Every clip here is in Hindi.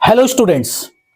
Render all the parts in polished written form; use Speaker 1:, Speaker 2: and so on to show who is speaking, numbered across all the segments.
Speaker 1: हेलो स्टूडेंट्स,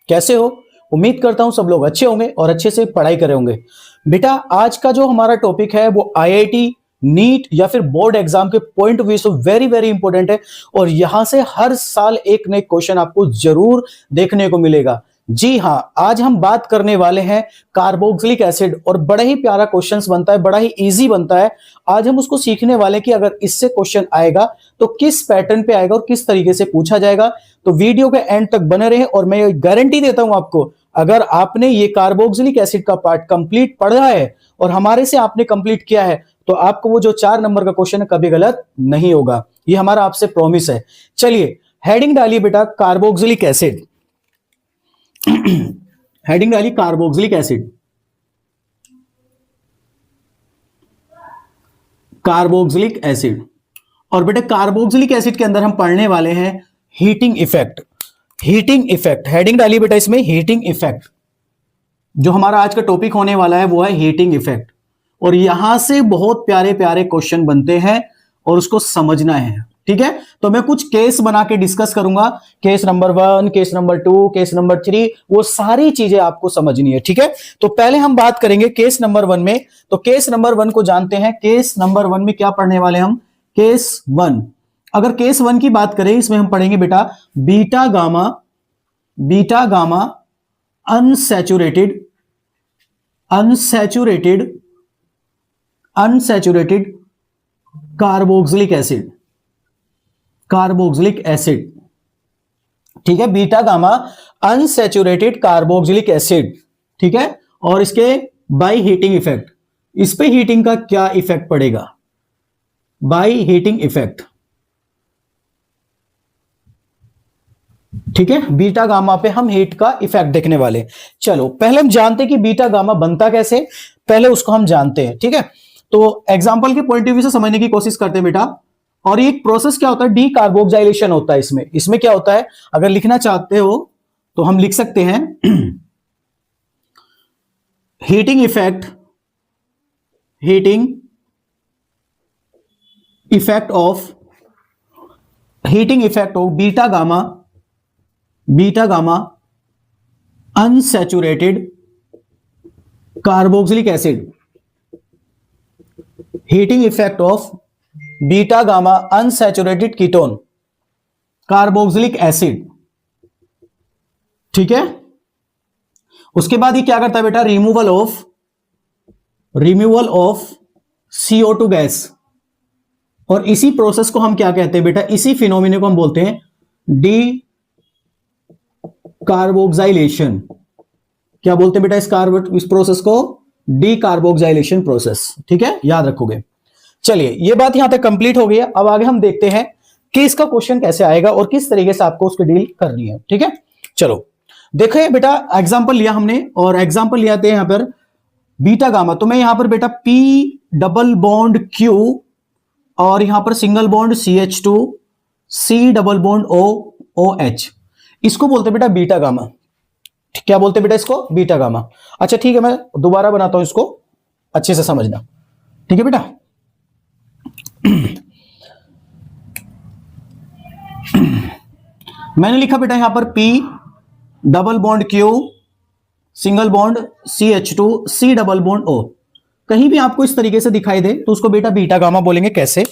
Speaker 1: कैसे हो। उम्मीद करता हूं सब लोग अच्छे होंगे और अच्छे से पढ़ाई कर रहे होंगे। बेटा आज का जो हमारा टॉपिक है वो आईआईटी नीट या फिर बोर्ड एग्जाम के पॉइंट ऑफ व्यू से वेरी वेरी इंपॉर्टेंट है और यहां से हर साल एक नए क्वेश्चन आपको जरूर देखने को मिलेगा। जी हां, आज हम बात करने वाले हैं कार्बोक्सिलिक एसिड और बड़ा ही प्यारा क्वेश्चन बनता है, बड़ा ही इजी बनता है। आज हम उसको सीखने वाले कि अगर इससे क्वेश्चन आएगा तो किस पैटर्न पे आएगा और किस तरीके से पूछा जाएगा। तो वीडियो के एंड तक बने रहे और मैं गारंटी देता हूं आपको, अगर आपने ये कार्बोक्सिलिक एसिड का पार्ट कंप्लीट पढ़ा है और हमारे से आपने कंप्लीट किया है तो आपको वो जो 4 नंबर का क्वेश्चन है कभी गलत नहीं होगा। ये हमारा आपसे प्रॉमिस है। चलिए हेडिंग डालिए बेटा, कार्बोक्सिलिक एसिड। हेडिंग डालिए कार्बोक्सिलिक एसिड। Carboxylic acid. और बेटा कार्बोक्सिलिक एसिड के अंदर हम पढ़ने वाले हैं heating effect. Heating effect heading डालिए बेटा इसमें, हीटिंग इफेक्ट। जो हमारा आज का टॉपिक होने वाला है वो है हीटिंग इफेक्ट और यहां से बहुत प्यारे प्यारे क्वेश्चन बनते हैं और उसको समझना है। ठीक है, तो मैं कुछ केस बना के डिस्कस करूंगा। Case number 1, case number 2, case number 3, वो सारी चीजें आपको समझनी है। ठीक है, तो पहले हम बात करेंगे केस नंबर 1 में। तो केस नंबर 1 को जानते हैं। केस नंबर 1 में क्या पढ़ने वाले हम? केस 1। अगर केस 1 की बात करें, इसमें हम पढ़ेंगे बेटा beta gamma unsaturated carboxylic acid. ठीक है, beta gamma unsaturated carboxylic acid. ठीक है, और इसके बाय हीटिंग इफेक्ट, इस पे हीटिंग का क्या इफेक्ट पड़ेगा? By heating effect. ठीक है, बीटा गामा पे हम हीट का इफेक्ट देखने वाले। चलो पहले हम जानते हैं कि बीटा गामा बनता कैसे, पहले उसको हम जानते हैं। ठीक है, तो एग्जांपल के पॉइंट ऑफ व्यू से समझने की कोशिश करते हैं बेटा। और ये प्रोसेस क्या होता है? डी कार्बोक्सिलेशन होता है इसमें क्या होता है, अगर लिखना चाहते हो तो हम लिख सकते हैं heating effect of beta gamma unsaturated carboxylic acid. Heating effect of beta gamma unsaturated ketone carboxylic acid. ठीक है, उसके बाद ये क्या करता है बेटा? Removal of CO2 gas. और इसी प्रोसेस को हम क्या कहते हैं बेटा? इसी फिनोमिना को हम बोलते हैं डी कार्बोक्सिलेशन। क्या बोलते हैं बेटा इस प्रोसेस को? D carboxylation process. ठीक है, याद रखोगे। चलिए ये बात यहां तक कंप्लीट हो गई है। अब आगे हम देखते हैं कि इसका क्वेश्चन कैसे आएगा और किस तरीके से आपको उसकी डील करनी है। ठीक है, चलो देखिए बेटा, एग्जांपल लिया हमने और एग्जांपल लिया थे यहां पर बीटा गामा। तो मैं यहां पर बेटा P डबल बॉन्ड Q और यहां पर single bond CH2 C double bond OH, इसको बोलते हैं बेटा बीटा गामा। क्या बोलते हैं बेटा इसको? Beta gamma. अच्छा ठीक है, मैं दोबारा बनाता हूं इसको, अच्छे से समझना। ठीक है बेटा, मैंने लिखा बेटा यहां पर P double bond Q single bond CH2 C double bond O। कहीं भी आपको इस तरीके से दिखाई दे तो उसको बेटा बीटा गामा बोलेंगे। कैसे?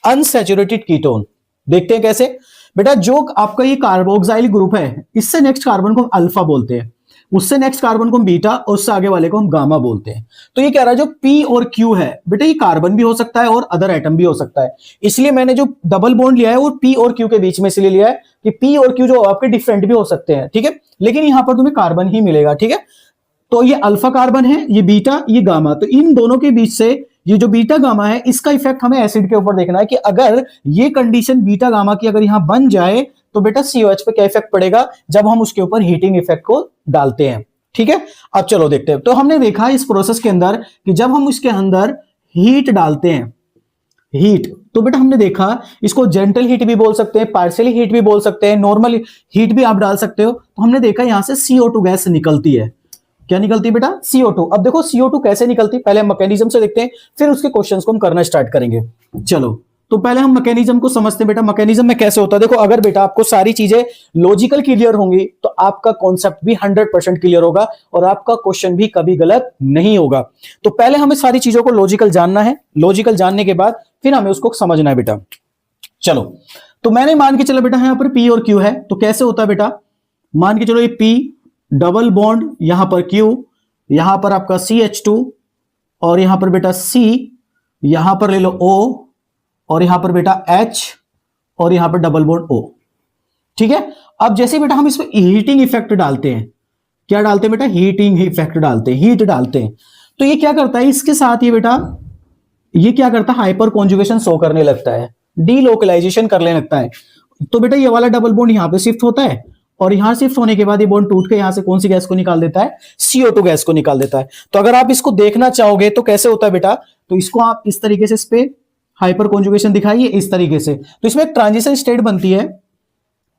Speaker 1: Unsaturated ketone. देखते हैं कैसे बेटा। जो आपका ये कार्बोक्सिल ग्रुप है, इससे नेक्स्ट कार्बन को हम अल्फा बोलते हैं, उससे नेक्स्ट कार्बन को हम बीटा और उससे आगे वाले को हम गामा बोलते हैं। तो ये कह रहा है जो P और Q है बेटा, ये कार्बन भी हो सकता है और अदर एटम भी हो सकता है। इसलिए मैंने जो डबल बॉन्ड लिया है वो P और Q के बीच में इसलिए लिया है कि P और Q जो आपके डिफरेंट भी हो सकते हैं। ठीक है, लेकिन यहां पर तुम्हें कार्बन ही मिलेगा। ठीक है, तो ये अल्फा कार्बन है, ये बीटा, ये गामा। तो इन दोनों के बीच से ये जो बीटा गामा है इसका इफेक्ट हमें एसिड के ऊपर देखना है कि अगर ये कंडीशन बीटा गामा की अगर यहां बन जाए तो बेटा COH पे क्या इफेक्ट पड़ेगा जब हम उसके ऊपर हीटिंग इफेक्ट को डालते हैं। ठीक है, अब चलो देखते हैं। तो हमने देखा इस प्रोसेस के अंदर कि जब हम इसके अंदर हीट डालते हैं, हीट, तो बेटा हमने देखा इसको जेंटल हीट भी बोल सकते हैं, पार्शियली हीट भी बोल सकते हैं, नॉर्मल हीट भी आप डाल सकते हो। तो हमने देखा यहां से CO2 गैस निकलती है। क्या निकलती है बेटा? CO2। अब देखो CO2 कैसे निकलती है, पहले मैकेनिज्म से देखते हैं, फिर उसके क्वेश्चंस को हम करना स्टार्ट करेंगे। चलो तो पहले हम मैकेनिज्म को समझते हैं बेटा, मैकेनिज्म में कैसे होता है। देखो अगर बेटा आपको सारी चीजें लॉजिकल क्लियर होंगी तो आपका कॉन्सेप्ट भी 100% क्लियर होगा और आपका क्वेश्चन भी कभी गलत नहीं होगा। तो पहले हमें सारी चीजों को लॉजिकल जानना है, लॉजिकल जानने के बाद फिर हमें उसको समझना है बेटा। चलो, तो मैंने मान के चलो बेटा यहां पर पी और क्यू है, तो कैसे होता है बेटा, मान के चलो ये पी डबल बॉन्ड, यहां पर क्यू, यहां पर आपका CH2 और यहां पर बेटा C, यहां पर ले लो O और यहां पर बेटा H और यहां पर डबल बॉन्ड O। ठीक है, अब जैसे बेटा हम इसमें हीटिंग इफेक्ट डालते हैं, क्या डालते हैं बेटा, हीटिंग इफेक्ट डालते हैं, हीट डालते हैं, तो ये क्या करता है, इसके साथ ये बेटा ये क्या करता है, हाइपर कॉन्जुगेशन शो करने लगता है, डीलोकलाइजेशन करने लगता है। तो बेटा ये वाला डबल बॉन्ड यहां पे शिफ्ट होता है और यहां शिफ्ट होने के बाद ये बॉन्ड टूट के यहां से कौन सी गैस को निकाल देता है, CO2 गैस को निकाल देता है। तो अगर आप इसको देखना चाहोगे तो कैसे होता है बेटा, तो इसको आप इस तरीके से इस पे हाइपर कॉन्जुगेशन दिखाइए इस तरीके से, तो इसमें एक ट्रांजिशन स्टेट बनती है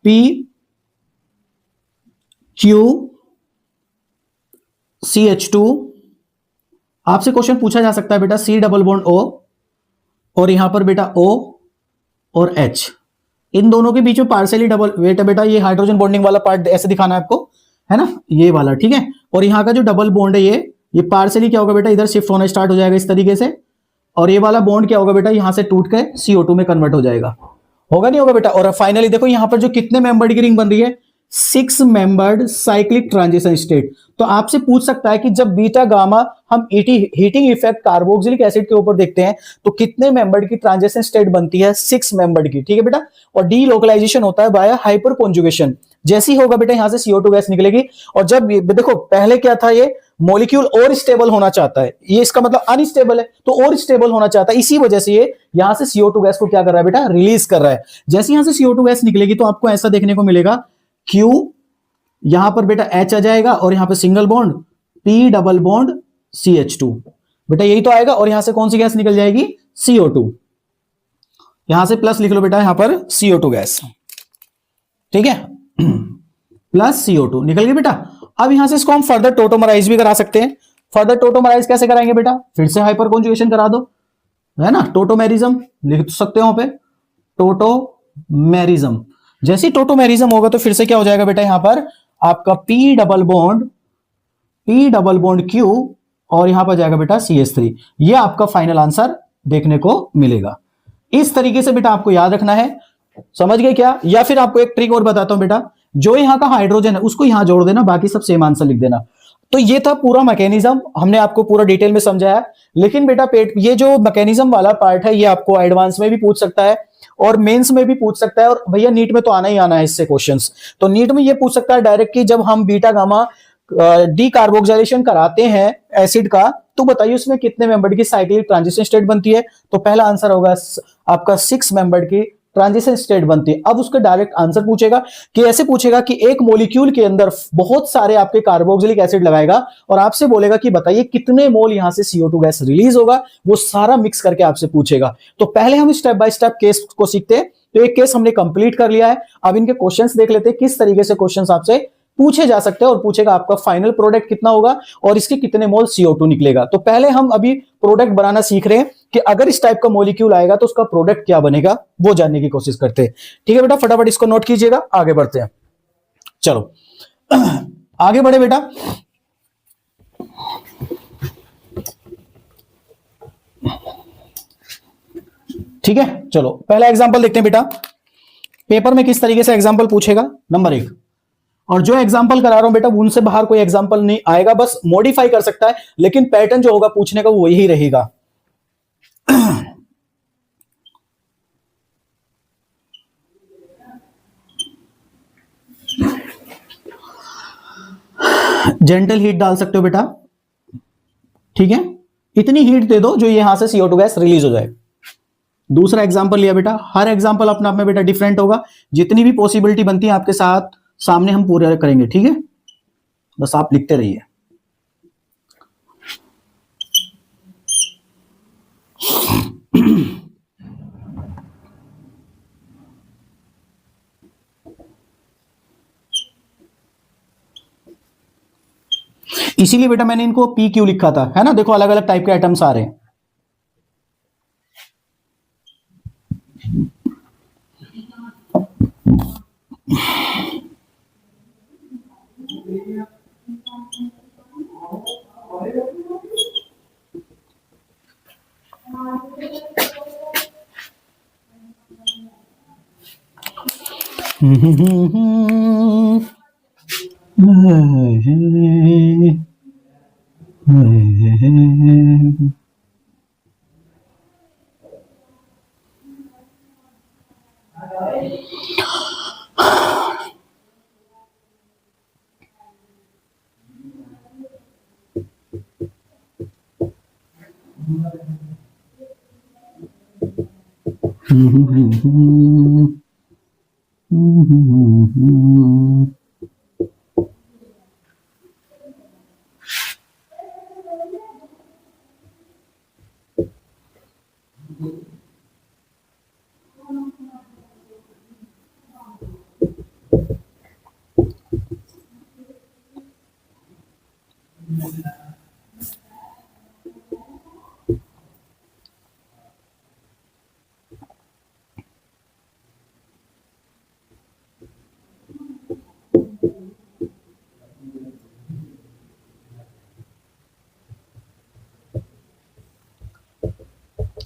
Speaker 1: P Q CH2। आपसे क्वेश्चन पूछा जा सकता है बेटा C डबल बॉन्ड O और यहां पर बेटा O और H, इन दोनों के बीच में पार्शियली डबल वेट बेटा, ये हाइड्रोजन बॉन्डिंग वाला पार्ट ऐसे दिखाना है आपको, है ना, ये वाला, ठीक है। और यहाँ का जो डबल बॉन्ड है ये पार्शियली क्या होगा बेटा, इधर शिफ्ट होना स्टार्ट हो जाएगा इस तरीके से, और ये वाला बॉन्ड क्या होगा बेटा, यहां से टूट के CO2 में कन्वर्ट हो जाएगा, होगा नहीं होगा बेटा। और फाइनली देखो यहां पर जो कितने मेंबर्ड की रिंग बन रही है, 6 मेंबर्ड साइक्लिक ट्रांजिशन स्टेट। तो आपसे पूछ सकता है कि जब बीटा गामा हम हीटिंग इफेक्ट कार्बोक्सिलिक एसिड के ऊपर देखते हैं तो कितने मेंबर्ड की ट्रांजिशन स्टेट बनती है, 6 मेंबर्ड की, ठीक है बेटा। और डीलोकलाइजेशन होता है बाय हाइपर कॉन्जुगेशन, जैसी होगा बेटा यहां से CO2 गैस निकलेगी। और जब देखो पहले क्या था, ये मॉलिक्यूल और स्टेबल होना चाहता है, ये इसका मतलब अनस्टेबल है तो और स्टेबल होना चाहता है, इसी वजह से ये यहां से CO2 गैस को क्या कर रहा है बेटा, रिलीज कर रहा है। जैसे यहां से CO2 गैस निकलेगी तो आपको ऐसा देखने को मिलेगा, Q यहां पर बेटा H आ जाएगा और यहां पे single bond P double bond CH2, बेटा यही तो आएगा। और यहां से कौन सी गैस निकल जाएगी, CO2, यहां से प्लस लिख लो बेटा, यहां पर CO2 गैस, ठीक है, प्लस CO2 निकल गई बेटा। अब यहां से इसको हम फर्दर टोटोमराइज भी करा सकते हैं। फर्दर टोटोमराइज कैसे कराएंगे बेटा, फिर से हाइपर कॉन्जुगेशन करा दो, है ना, टोटोमेरिज्म लिख सकते हो वहां पे, टोटोमेरिज्म। जैसे टोटोमेरिज्म होगा तो फिर से क्या हो जाएगा बेटा, यहां पर आपका P डबल बॉन्ड Q और यहां पर जाएगा बेटा CH3। ये आपका फाइनल आंसर देखने को मिलेगा। इस तरीके से बेटा आपको याद रखना है, समझ गए क्या। या फिर आपको एक ट्रिक और बताता हूं बेटा, जो यहां का हाइड्रोजन है उसको यहां जोड़ देना, बाकी सब सेम आंसर लिख देना। तो ये था पूरा मैकेनिज्म, हमने आपको पूरा डिटेल में समझाया। लेकिन बेटा ये जो मैकेनिज्म वाला पार्ट है ये आपको एडवांस में भी पूछ सकता है और मेंस में भी पूछ सकता है, और भैया नीट में तो आना ही आना है इससे क्वेश्चंस। तो नीट में ये पूछ सकता है डायरेक्ट कि जब हम बीटा गामा डीकार्बोक्सिलेशन कराते हैं एसिड का, तो बताइए उसमें कितने मेंबर की साइक्लिक ट्रांजिशन स्टेट बनती है। तो पहला आंसर होगा आपका 6 मेंबर की ट्रांजिशन स्टेट बनती है। अब उसका डायरेक्ट आंसर पूछेगा कि ऐसे पूछेगा कि एक मॉलिक्यूल के अंदर बहुत सारे आपके कार्बोक्सिलिक एसिड लगाएगा और आपसे बोलेगा कि बताइए कितने मोल यहां से CO2 गैस रिलीज होगा, वो सारा मिक्स करके आपसे पूछेगा। तो पहले हम स्टेप बाय स्टेप केस को सीखते हैं। तो एक केस हमने कंप्लीट कर लिया है, अब इनके क्वेश्चंस देख लेते हैं किस तरीके से क्वेश्चंस आपसे पूछे जा सकते हैं। और पूछेगा आपका फाइनल प्रोडक्ट कितना होगा और इसके कितने मोल CO2 निकलेगा। तो पहले हम अभी प्रोडक्ट बनाना सीख रहे हैं कि अगर इस टाइप का मॉलिक्यूल आएगा तो उसका प्रोडक्ट क्या बनेगा, वो जानने की कोशिश करते हैं। ठीक है बेटा, फटाफट इसको नोट कीजिएगा, आगे बढ़ते हैं। चलो आगे बढ़े बेटा। ठीक है, चलो पहला एग्जांपल देखते हैं बेटा, पेपर में किस तरीके से एग्जांपल पूछेगा। नंबर 1, और जो एग्जांपल करा रहा हूं बेटा उनसे बाहर कोई एग्जांपल नहीं आएगा, बस मॉडिफाई कर सकता है, लेकिन पैटर्न जो होगा पूछने का वो यही रहेगा। जेंटल हीट डाल सकते हो बेटा, ठीक है, इतनी हीट दे दो जो यहां से CO2 गैस रिलीज हो जाए। दूसरा एग्जांपल लिया बेटा, हर एग्जांपल अपने आप में बेटा डिफरेंट होगा, जितनी भी पॉसिबिलिटी बनती है आपके साथ सामने हम पूरे करेंगे, ठीक है, बस आप लिखते रहिए। इसीलिए बेटा मैंने इनको PQ लिखा था, है ना, देखो अलग अलग टाइप के आइटम्स आ रहे हैं।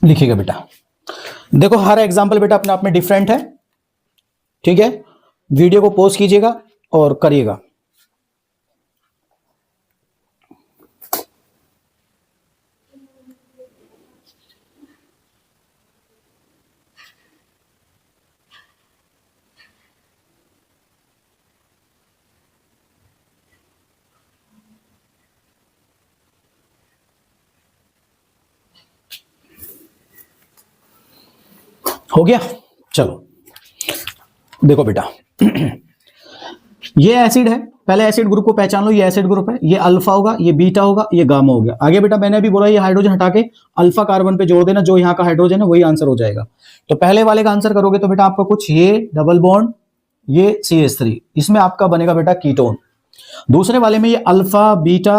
Speaker 1: लिखिएगा बेटा। देखो हर एग्जाम्पल बेटा अपने आप में डिफरेंट है, ठीक है। वीडियो को पॉज कीजिएगा और करिएगा। हो गया, चलो देखो बेटा ये एसिड है, पहले एसिड ग्रुप को पहचान लो। ये एसिड ग्रुप है, ये अल्फा होगा, ये बीटा होगा, ये गामा हो गया। आगे बेटा मैंने अभी बोला ये हाइड्रोजन हटा के अल्फा कार्बन पे जोड़ देना, जो यहाँ का हाइड्रोजन है वही आंसर हो जाएगा। तो पहले वाले का आंसर करोगे तो बेटा आपका कुछ ये डबल बॉन्ड, ये CH3, इसमें आपका बनेगा बेटा कीटोन। दूसरे वाले में ये अल्फा बीटा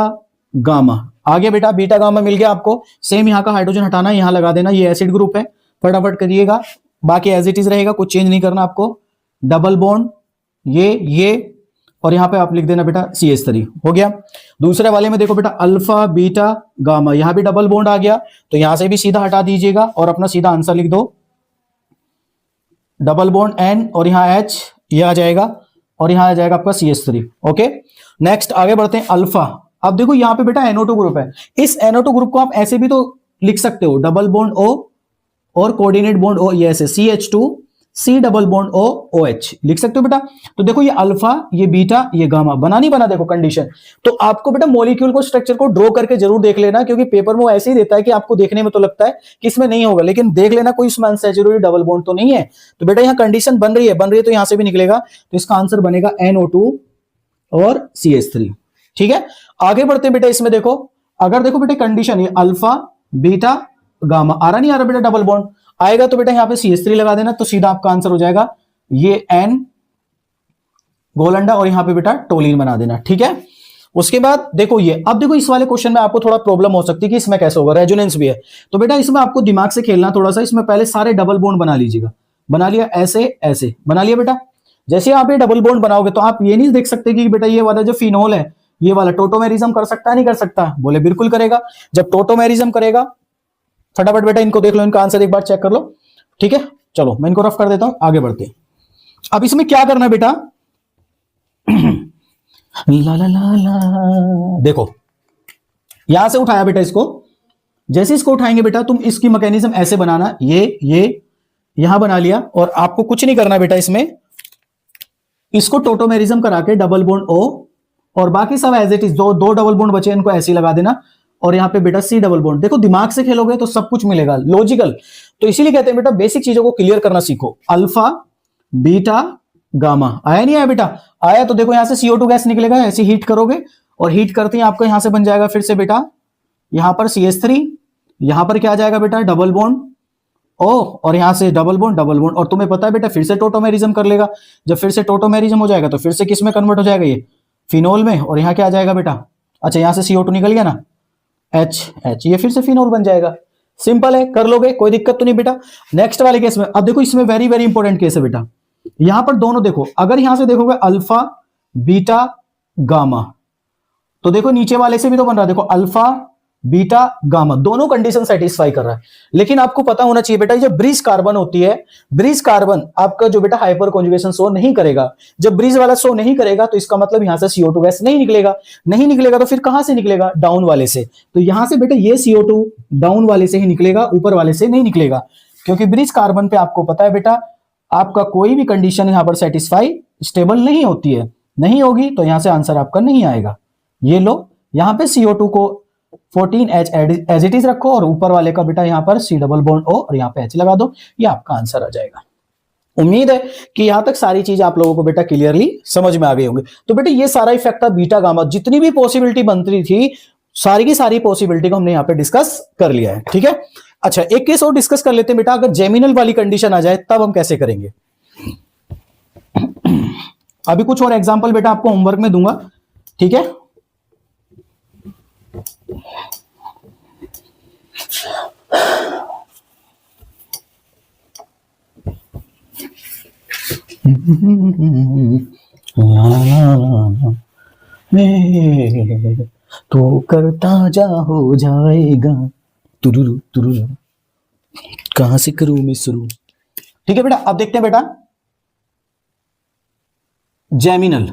Speaker 1: गामा, आगे बेटा बीटा गामा मिल गया आपको। सेम यहाँ का हाइड्रोजन हटाना, यहाँ लगा देना, ये एसिड ग्रुप है, फटाफट करिएगा, बाकी एज इट इज रहेगा, कुछ चेंज नहीं करना आपको। डबल बॉन्ड ये और यहां पे आप लिख देना बेटा CH3, हो गया। दूसरे वाले में देखो बेटा अल्फा बीटा गामा, यहां भी डबल बॉन्ड आ गया, तो यहां से भी सीधा हटा दीजिएगा और अपना सीधा आंसर लिख दो। डबल बॉन्ड N और यहां H, ये आ जाएगा और यहां आ जाएगा आपका CH3। ओके, नेक्स्ट आगे बढ़ते हैं। अल्फा, अब देखो यहां पे बेटा NO2 ग्रुप है, इस NO2 ग्रुप को आप ऐसे भी तो लिख सकते हो, डबल बॉन्ड O और कोऑर्डिनेट बॉन्ड O, ये ऐसे CH2 C double bond O OH लिख सकते हो बेटा। तो देखो ये अल्फा, ये बीटा, ये गामा, बना नहीं बना देखो कंडीशन। तो आपको बेटा मॉलिक्यूल को, स्ट्रक्चर को ड्रॉ करके जरूर देख लेना, क्योंकि पेपर में वो ऐसे ही देता है कि आपको देखने में तो लगता है कि इसमें नहीं होगा, लेकिन देख लेना कोई इसमें अनसैचुरेटेड डबल बॉन्ड तो नहीं है। तो बेटा यहाँ कंडीशन बन रही है तो यहां से भी निकलेगा, तो इसका आंसर बनेगा NO2 और CH3, ठीक है। आगे बढ़ते हैं बेटा, इसमें देखो, अगर देखो बेटा कंडीशन ये अल्फा बीटा गामा, आ रहा नहीं आ रहा बेटा डबल बॉन्ड, आएगा तो बेटा यहां पे CH3 लगा देना, तो सीधा आपका आंसर हो जाएगा ये N गोलंडा और यहां पे बेटा टोलिन बना देना, ठीक है। उसके बाद देखो ये, अब देखो इस वाले क्वेश्चन में आपको थोड़ा प्रॉब्लम हो सकती है कि इसमें कैसे होगा, रेजोनेंस भी है। तो बेटा इसमें आपको दिमाग से खेलना थोड़ा सा, इसमें पहले सारे डबल बॉन्ड बना लीजिएगा। बना लिया, ऐसे ऐसे बना लिया बेटा। जैसे आप ये डबल बॉन्ड बनाओगे तो आप ये नहीं देख सकते कि बेटा ये वाला जो फिनोल है, ये वाला टोटोमेरिज्म कर सकता है नहीं कर सकता, बोले बिल्कुल करेगा। जब टोटोमेरिज्म करेगा, फटाफट बेटा इनको देख लो, इनका आंसर एक बार चेक कर लो, ठीक है। चलो मैं इनको रफ कर देता हूं, आगे बढ़ते हैं। अब इसमें क्या करना है बेटा ला ला ला ला, देखो यहां से उठाया बेटा इसको, जैसे इसको उठाएंगे बेटा तुम इसकी मैकेनिज्म ऐसे बनाना, ये यहां बना लिया, और आपको कुछ नहीं करना बेटा, इसमें इसको टोटोमेरिज्म करा के डबल बॉन्ड O और बाकी सब एज इट इज, दो डबल बॉन्ड बचे इनको ऐसे ही लगा देना, और यहां पे बेटा C डबल बॉन्ड। देखो दिमाग से खेलोगे तो सब कुछ मिलेगा, लॉजिकल। तो इसीलिए कहते हैं बेटा बेसिक चीजों को क्लियर करना सीखो। अल्फा बीटा गामा, आया नहीं आया बेटा? आया तो देखो यहां से CO2 गैस निकलेगा, ऐसे हीट करोगे और हीट करते ही आपको यहां से बन जाएगा फिर से बेटा, यहां पर CH3, यहां पर क्या आ जाएगा बेटा डबल बॉन्ड O, और यहां से डबल बॉन्ड, और तुम्हें पता है बेटा फिर से टोटोमेरिज्म कर लेगा। जब फिर से टोटोमेरिज्म हो जाएगा तो फिर से किस में कन्वर्ट हो जाएगा, ये फिनोल में, और यहां क्या आ जाएगा बेटा, अच्छा यहां से CO2 निकल गया ना, H, ये फिर से फिनोल बन जाएगा। सिंपल है, कर लोगे, कोई दिक्कत तो नहीं बेटा। नेक्स्ट वाले केस में, अब देखो इसमें वेरी वेरी इंपॉर्टेंट केस है बेटा, यहां पर दोनों देखो, अगर यहां से देखोगे अल्फा बीटा गामा, तो देखो नीचे वाले से भी तो बन रहा है, देखो अल्फा बीटा गामा दोनों कंडीशन सेटिस्फाई कर रहा है। लेकिन आपको पता होना चाहिए बेटा, जब ब्रिज कार्बन होती है, ब्रिज कार्बन आपका जो बेटा हाइपर कॉन्जुगेशन शो नहीं करेगा, जब ब्रिज वाला शो नहीं करेगा तो इसका मतलब यहां से CO2 गैस नहीं निकलेगा। नहीं निकलेगा तो फिर कहां से निकलेगा? डाउन वाले से। तो यहां से बेटा ये CO2 डाउन वाले से ही निकलेगा, ऊपर वाले से नहीं निकलेगा, क्योंकि ब्रिज कार्बन पे आपको पता है बेटा आपका कोई भी कंडीशन यहां पर सेटिस्फाई स्टेबल नहीं होती है, नहीं होगी तो यहां से आंसर आपका नहीं आएगा। ये लो, यहां पे CO2 को 14H एज इट इज रखो और ऊपर वाले का बेटा यहां पर C डबल बॉन्ड O और यहां पे H लगा दो, ये आपका आंसर आ जाएगा। उम्मीद है कि यहां तक सारी चीज आप लोगों को बेटा क्लियरली समझ में आ गई होंगी। तो बेटा ये सारा इफेक्ट था बीटा गामा, जितनी भी पॉसिबिलिटी बनती थी सारी की सारी पॉसिबिलिटी को हमने यहां पे डिस्कस कर लिया है। ठीक है, अच्छा एक केस और डिस्कस कर लेते हैं बेटा, अगर जेमिनल वाली कंडीशन आ जाए तब हम कैसे करेंगे। अभी कुछ और एग्जांपल बेटा आपको होमवर्क में दूंगा, ठीक है। तो करता जा हो जाएगा तुरुरु तुरुरु, कहां से करूं मैं शुरू। ठीक है बेटा, अब देखते हैं बेटा geminal,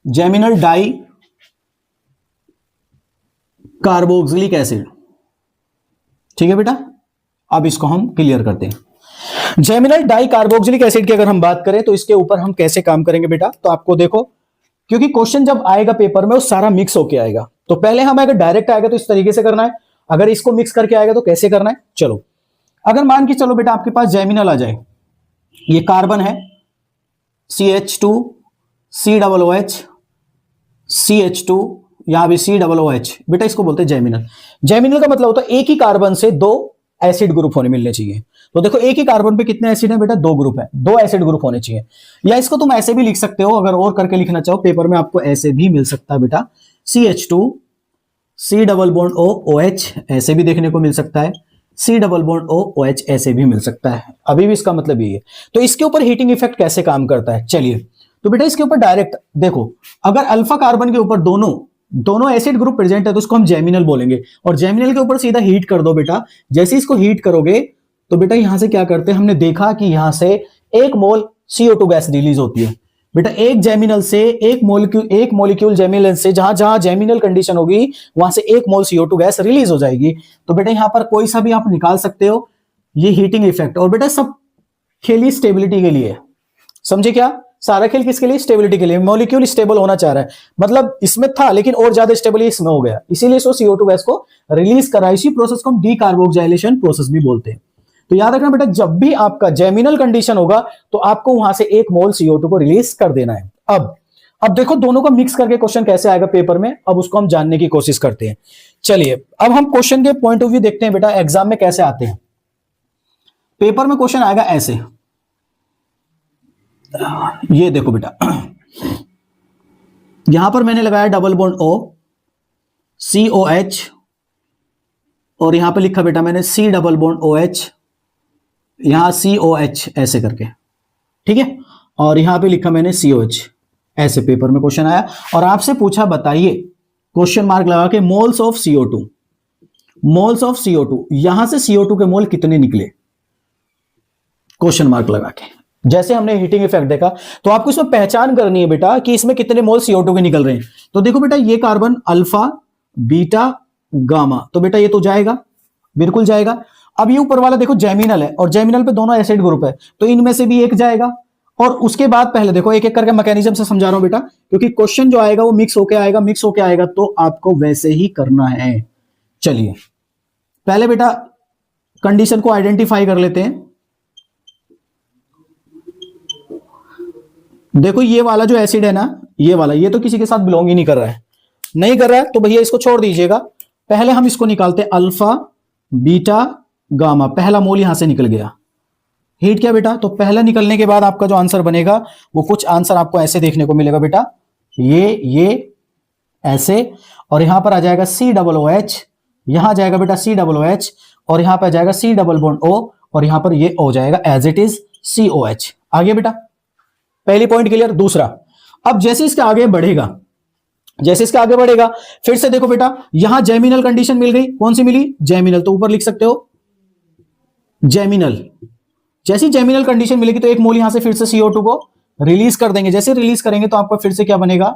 Speaker 1: geminal di carboxylic acid. ठीक है बेटा, अब इसको हम क्लियर करते हैं। जेमिनल डाई कार्बोक्सिलिक एसिड की अगर हम बात करें तो इसके ऊपर हम कैसे काम करेंगे बेटा, तो आपको देखो, क्योंकि क्वेश्चन जब आएगा पेपर में वो सारा मिक्स होके आएगा, तो पहले हम अगर डायरेक्ट आएगा तो इस तरीके से करना है, अगर इसको मिक्स करके आएगा तो कैसे करना है। चलो अगर मान के चलो बेटा आपके पास जेमिनल आ जाए, ये कार्बन है CH2 COOH CH2, यहां भी COOH, बेटा इसको बोलते हैं जेमिनल। जेमिनल का मतलब होता है एक ही कार्बन से दो एसिड ग्रुप होने मिलने चाहिए। तो देखो एक ही कार्बन पे कितने एसिड है बेटा, दो ग्रुप है, दो एसिड ग्रुप होने चाहिए। या इसको तुम ऐसे भी लिख सकते हो, अगर और करके लिखना चाहो पेपर में आपको ऐसे भी मिल सकता है बेटा, CH2 C double bond O OH, ऐसे भी देखने को मिल सकता है, C double bond O OH ऐसे भी मिल सकता है। अभी भी इसका मतलब ये है। तो इसके ऊपर हीटिंग इफेक्ट कैसे काम करता है, चलिए तो बेटा इसके ऊपर डायरेक्ट देखो, अगर अल्फा कार्बन के ऊपर दोनों एसिड ग्रुप प्रेजेंट है तो उसको हम जेमिनल बोलेंगे, और जेमिनल के ऊपर सीधा हीट कर दो बेटा। जैसे इसको हीट करोगे तो बेटा यहां से क्या करते हैं, हमने देखा कि यहां से 1 मोल CO2 गैस रिलीज होती है बेटा। एक जेमिनल से एक मॉलिक्यूल जेमिनल से जहां जहां जेमिनल कंडीशन होगी वहां से 1 मोल CO2 गैस रिलीज हो जाएगी। तो बेटा यहां पर कोई सा भी आप निकाल सकते हो, ये हीटिंग इफेक्ट। और बेटा सब खेली स्टेबिलिटी के लिए, समझे क्या, सारा खेल किसके लिए, स्टेबिलिटी के लिए। मॉलिक्यूल स्टेबल होना चाह रहा है, मतलब इसमें था लेकिन और ज्यादा स्टेबल इसमें हो गया, इसीलिए इसको CO2 गैस को रिलीज करा। इसी प्रोसेस को हम डीकार्बोक्सिलेशन प्रोसेस भी बोलते हैं। तो याद रखना बेटा, जब भी आपका जेमिनल कंडीशन होगा तो आपको वहां से 1 मोल CO2 को रिलीज कर देना है। अब देखो दोनों को मिक्स करके क्वेश्चन कैसे आएगा पेपर में, अब उसको हम जानने की कोशिश करते हैं। चलिए अब हम क्वेश्चन के पॉइंट ऑफ व्यू देखते हैं बेटा, एग्जाम में कैसे आते हैं। पेपर में क्वेश्चन आएगा ऐसे, ये देखो बेटा, यहां पर मैंने लगाया डबल बॉन्ड O COH, और यहां पे लिखा बेटा मैंने C डबल बॉन्ड OH, यहां COH ऐसे करके, ठीक है, और यहां पे लिखा मैंने COH, ऐसे पेपर में क्वेश्चन आया। और आपसे पूछा बताइए, क्वेश्चन मार्क लगा के, मोल्स ऑफ CO2, यहां से CO2 के मोल कितने निकले, क्वेश्चन मार्क लगा के। जैसे हमने हीटिंग इफेक्ट देखा तो आपको इसमें पहचान करनी है बेटा कि इसमें कितने मोल CO2 के निकल रहे हैं। तो देखो बेटा ये कार्बन अल्फा बीटा गामा, तो बेटा ये तो जाएगा, बिल्कुल जाएगा। अब ये ऊपर वाला देखो जेमिनल है, और जेमिनल पे दोनों एसिड ग्रुप है, तो इनमें से भी एक जाएगा। और उसके बाद पहले देखो एक एक करके मैकेनिज्म से समझा रहा हूं बेटा, क्योंकि क्वेश्चन जो आएगा वो मिक्स होके आएगा, तो आपको वैसे ही करना है। चलिए पहले बेटा कंडीशन को आइडेंटिफाई कर लेते हैं। देखो ये वाला जो एसिड है ना, ये वाला, ये तो किसी के साथ बिलोंग ही नहीं कर रहा है, तो भैया इसको छोड़ दीजिएगा। पहले हम इसको निकालते हैं, अल्फा बीटा गामा, पहला मोल यहां से निकल गया, हीट क्या बेटा, तो पहला निकलने के बाद आपका जो आंसर बनेगा वो कुछ आंसर आपको ऐसे देखने को मिलेगा बेटा, ये ऐसे, और यहां पर आ जाएगा COOH, यहां जाएगा बेटा COOH, और यहां पर आ जाएगा C डबल बॉन्ड O, और यहां पर ये हो जाएगा एज इट इज COH। आगे बेटा पहली पॉइंट क्लियर। दूसरा, अब जैसे इसके आगे बढ़ेगा जैसे इसके आगे बढ़ेगा, फिर से देखो बेटा, यहां जेमिनल कंडीशन मिल गई, कौन सी मिली? जेमिनल, तो ऊपर लिख सकते हो जेमिनल। जैसी जेमिनल कंडीशन मिलेगी तो एक मोल यहां से फिर से CO2 को रिलीज कर देंगे। जैसे रिलीज करेंगे तो आपका फिर से क्या बनेगा,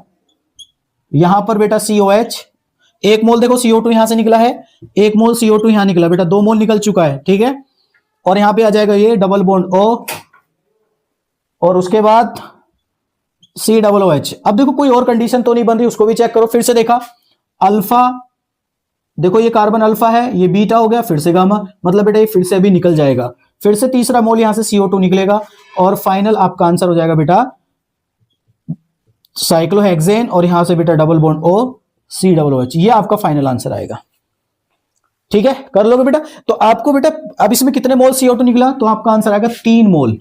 Speaker 1: यहां पर बेटा COH, एक मोल देखो CO2 यहां से निकला है, एक मोल CO2 यहां निकला बेटा, 2 मोल निकल चुका है, ठीक है। और यहां पे आ जाएगा ये डबल बॉन्ड O, और उसके बाद COOH। अब देखो कोई और कंडीशन तो नहीं बन रही, उसको भी चेक करो। फिर से देखा, अल्फा, देखो ये कार्बन अल्फा है, ये बीटा हो गया, फिर से गामा, मतलब बेटा ये फिर से अभी निकल जाएगा। फिर से तीसरा मोल यहां से CO2 निकलेगा, और फाइनल आपका आंसर हो जाएगा बेटा साइक्लोहेक्सेन, और यहां से बेटा डबल बॉन्ड O COOH, ये आपका फाइनल आंसर आएगा। ठीक है, कर लोगे बेटा। तो आपको बेटा अब इसमें कितने मोल CO2 निकला, तो आपका आंसर आएगा 3 मोल।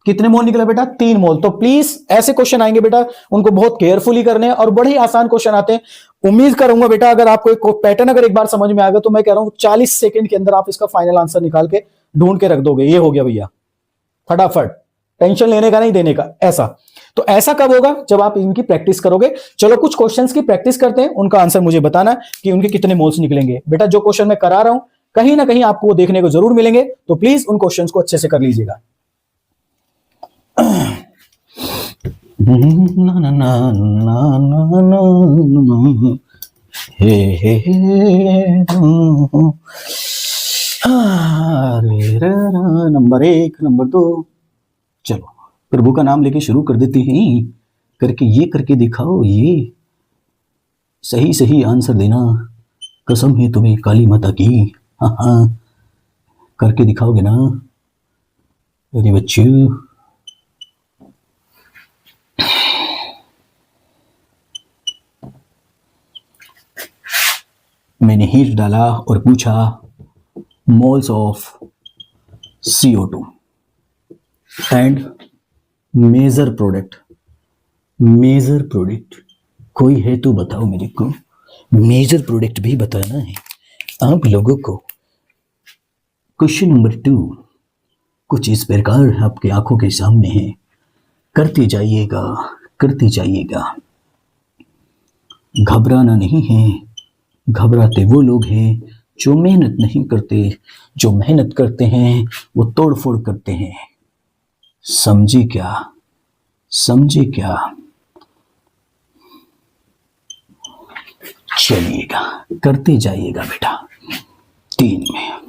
Speaker 1: कितने मोल निकला बेटा? 3 मोल। तो प्लीज ऐसे क्वेश्चन आएंगे बेटा, उनको बहुत केयरफुली करने हैं, और बड़े ही आसान क्वेश्चन आते हैं। उम्मीद करूंगा बेटा अगर आपको एक पैटर्न अगर एक बार समझ में आ गया, तो मैं कह रहा हूं 40 सेकंड के अंदर आप इसका फाइनल आंसर निकाल के ढूंढ के रख दोगे। ये हो गया भैया, फटाफट, टेंशन लेने का नहीं, देने का, ऐसा। तो ऐसा कब होगा? जब आप इनकी प्रैक्टिस करोगे। चलो कुछ क्वेश्चंस की प्रैक्टिस करते हैं, उनका आंसर मुझे बताना कि उनके कितने मोल्स निकलेंगे। बेटा जो क्वेश्चन मैं करा रहा हूं, कहीं ना कहीं आपको वो देखने को जरूर मिलेंगे, तो प्लीज उन क्वेश्चंस को अच्छे से कर लीजिएगा। ना ना ना ना ना ना हे हे नंबर 1, नंबर 2, चलो प्रभु का नाम लेके शुरू कर देते हैं। करके ये करके दिखाओ, ये सही सही आंसर देना, कसम है तुम्हें काली माता की। हाँ हाँ, करके दिखाओगे ना मेरे बच्चों। मैंने हिट डाला और पूछा moles of CO2 and major product. Major product कोई है तो बताओ मेरे को, मेजर प्रोडक्ट भी बताना है आप लोगों को। क्वेश्चन नंबर 2 कुछ इस प्रकार आपकी आंखों के सामने है, करते जाइएगा, करते जाइएगा। घबराना नहीं है, घबराते वो लोग हैं जो मेहनत नहीं करते, जो मेहनत करते हैं वो तोड़फोड़ करते हैं। समझे क्या? समझे क्या? चलिएगा, करते जाइएगा बेटा। 3 में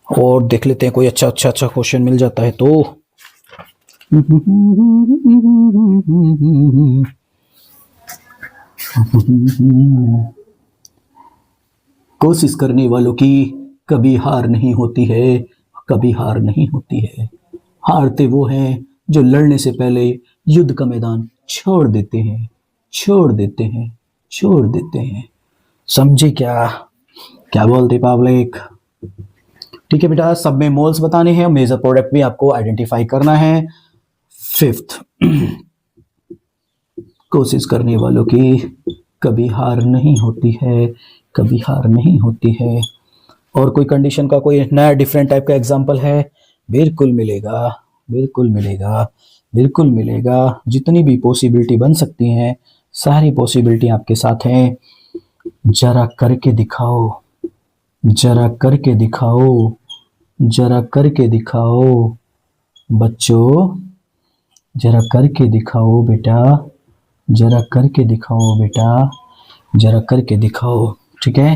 Speaker 1: और देख लेते हैं कोई अच्छा क्वेश्चन मिल जाता है तो। कोशिश करने वालों की कभी हार नहीं होती है, कभी हार नहीं होती है। हारते वो हैं जो लड़ने से पहले युद्ध का मैदान छोड़ देते हैं, छोड़ देते हैं, छोड़ देते हैं। समझे क्या? क्या बोलते पब्लिक? ठीक है बेटा, सब में मोल्स बताने हैं, मेजर प्रोडक्ट भी आपको आइडेंटिफाई करना है। 5th कोशिश करने वालों की कभी हार नहीं होती है, कभी हार नहीं होती है। और कोई कंडीशन का कोई नया डिफरेंट टाइप का एग्जांपल है? बिल्कुल मिलेगा, बिल्कुल मिलेगा, बिल्कुल मिलेगा। जितनी भी पॉसिबिलिटी बन सकती हैं, सारी पॉसिबिलिटी आपके साथ हैं। जरा करके दिखाओ, जरा करके दिखाओ, जरा करके दिखाओ बच्चों, जरा करके दिखाओ बेटा, जरा करके दिखाओ बेटा, जरा करके दिखाओ। ठीक है,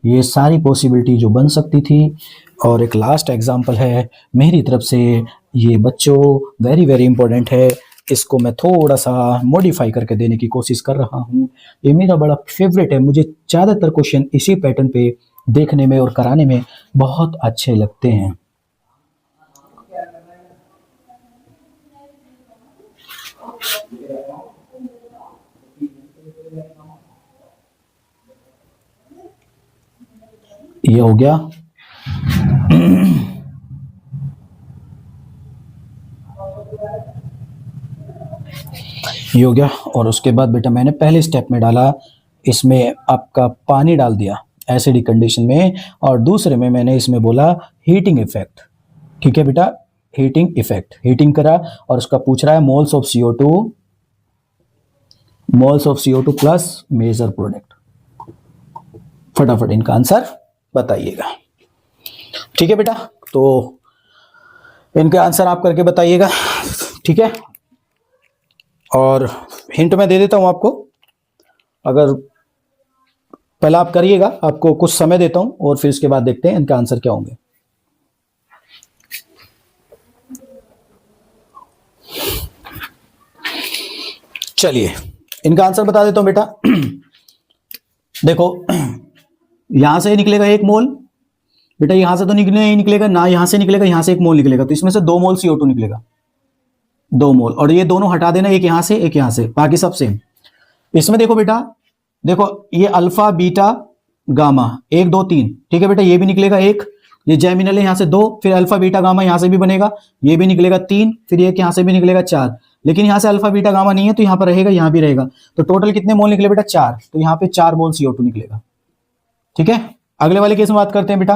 Speaker 1: ये सारी पॉसिबिलिटी जो बन सकती थी। और एक लास्ट एग्जांपल है मेरी तरफ से, ये बच्चों वेरी वेरी इंपॉर्टेंट है, इसको मैं थोड़ा सा मॉडिफाई करके देने की कोशिश कर रहा हूँ। ये मेरा बड़ा फेवरेट है, मुझे ज़्यादातर क्वेश्चन इसी पैटर्न पे देखने में और कराने में बहुत अच्छे लगते हैं। ये हो गया ये हो गया। और उसके बाद बेटा मैंने पहले स्टेप में डाला, इसमें आपका पानी डाल दिया एसिडिक कंडीशन में, और दूसरे में मैंने इसमें बोला हीटिंग इफेक्ट। ठीक है बेटा, हीटिंग इफेक्ट, हीटिंग करा और उसका पूछ रहा है moles of CO2 plus major product. फटाफट इनका आंसर बताइएगा। ठीक है बेटा, तो इनका आंसर आप करके बताइएगा। ठीक है, और हिंट मैं दे देता हूं आपको, अगर पहले आप करिएगा, आपको कुछ समय देता हूं और फिर इसके बाद देखते हैं इनका आंसर क्या होंगे। चलिए इनका आंसर बता देता हूं बेटा। देखो यहां से निकलेगा 1 मोल, बेटा यहां से तो नहीं निकलेगा ना, यहां से निकलेगा, यहां से 1 मोल निकलेगा, तो इसमें से 2 मोल CO2 निकलेगा, 2 मोल। और ये दोनों हटा देना, एक यहां से एक यहां से, बाकी सब सेम। इसमें देखो बेटा, देखो ये अल्फा बीटा गामा 1 2 3, ठीक है बेटा, ये भी निकलेगा 1, ये जैमिनल है यहां से 2, फिर अल्फा बीटा गामा यहां से भी बनेगा, ये भी निकलेगा 3, फिर एक यहां से भी निकलेगा 4, लेकिन यहां से अल्फा बीटा गामा नहीं है तो यहां पर रहेगा, यहां भी रहेगा, तो टोटल कितने मोल निकले बेटा 4, तो यहां पे 4 मोल CO2 निकलेगा। ठीक है, अगले वाले केस में बात करते हैं बेटा।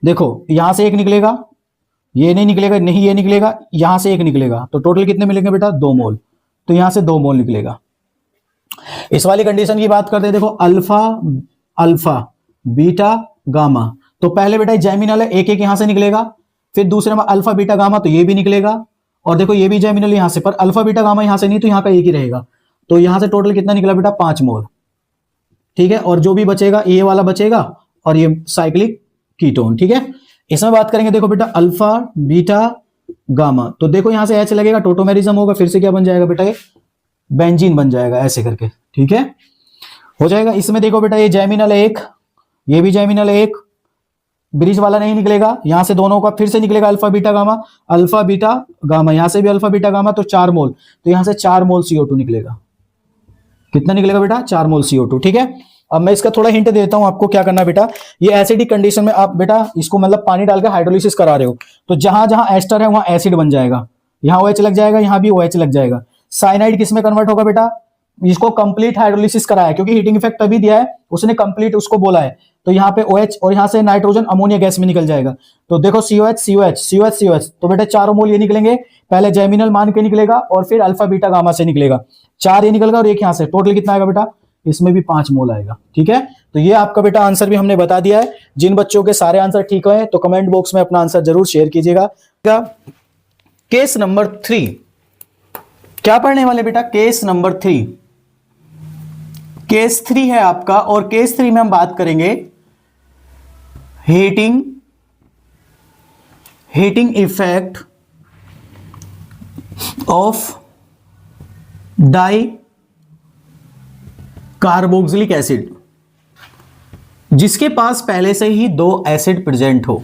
Speaker 1: देखो यहां से 1 निकलेगा, ये नहीं निकलेगा, नहीं ये निकलेगा, यहां से 1 निकलेगा, तो टोटल कितने मिलेंगे बेटा 2 मोल, तो यहां से 2 मोल निकलेगा। इस वाली कंडीशन की बात करते हैं, देखो अल्फा बीटा गामा, तो पहले बेटा जैमिनल है, एक एक यहां से निकलेगा, फिर दूसरे में अल्फा बीटा गामा, तो ये भी निकलेगा, और देखो ये भी जैमिनल यहां से, पर अल्फा बीटा गामा यहां से नहीं, तो यहां का एक ही रहेगा, तो यहां से टोटल कितना निकला बेटा 5 मोल। ठीक है, और जो भी बचेगा ये वाला बचेगा और ये साइक्लिक कीटोन। ठीक है, इसमें बात करेंगे, देखो बेटा अल्फा बीटा गामा, तो देखो यहां से H लगेगा, टोटोमेरिज्म होगा, फिर से क्या बन जाएगा बेटा, ये बेंजीन बन जाएगा ऐसे करके। ठीक है, हो जाएगा। इसमें देखो बेटा ये जैमिनल है 1, ये भी जैमिनल है 1, ब्रिज वाला नहीं निकलेगा, यहां से दोनों का फिर से निकलेगा अल्फा बीटा गामा, यहां से भी अल्फा बीटा गामा, तो 4 मोल, तो यहां से 4 मोल CO2 निकलेगा। कितना निकलेगा बेटा 4 मोल CO2। ठीक है, अब मैं इसका थोड़ा हिंट देता हूं आपको क्या करना है बेटा। ये एसिडिक कंडीशन में आप बेटा इसको मतलब पानी डाल के हाइड्रोलिसिस करा रहे हो, तो जहां जहां एस्टर है वहां एसिड बन जाएगा, यहां OH लग जाएगा, यहां भी OH लग जाएगा। साइनाइड किस में कन्वर्ट होगा बेटा, इसको कंप्लीट हाइड्रोलिसिस कराया है, क्योंकि हीटिंग इफेक्ट तभी दिया है, उसने कंप्लीट उसको बोला है, तो यहाँ पे OH और यहाँ से नाइट्रोजन अमोनिया गैस में निकल जाएगा, तो देखो COH, तो बेटा 4 मोल ये निकलेंगे, पहले जैमिनल मान के निकलेगा और फिर अल्फा बीटा गामा से निकलेगा, 4 ये निकलेगा और एक यहाँ से, टोटल कितना आएगा बेटा, इसमें भी 5 मोल आएगा। ठीक है, तो ये आपका बेटा आंसर भी हमने बता दिया है। जिन बच्चों के सारे आंसर ठीक हुए तो कमेंट बॉक्स में अपना आंसर जरूर शेयर कीजिएगा। केस नंबर 3 क्या पढ़ने वाले बेटा, केस नंबर 3, केस 3 है आपका, और केस 3 में हम बात करेंगे heating effect of di carboxylic acid, जिसके पास पहले से ही 2 एसिड प्रेजेंट हो।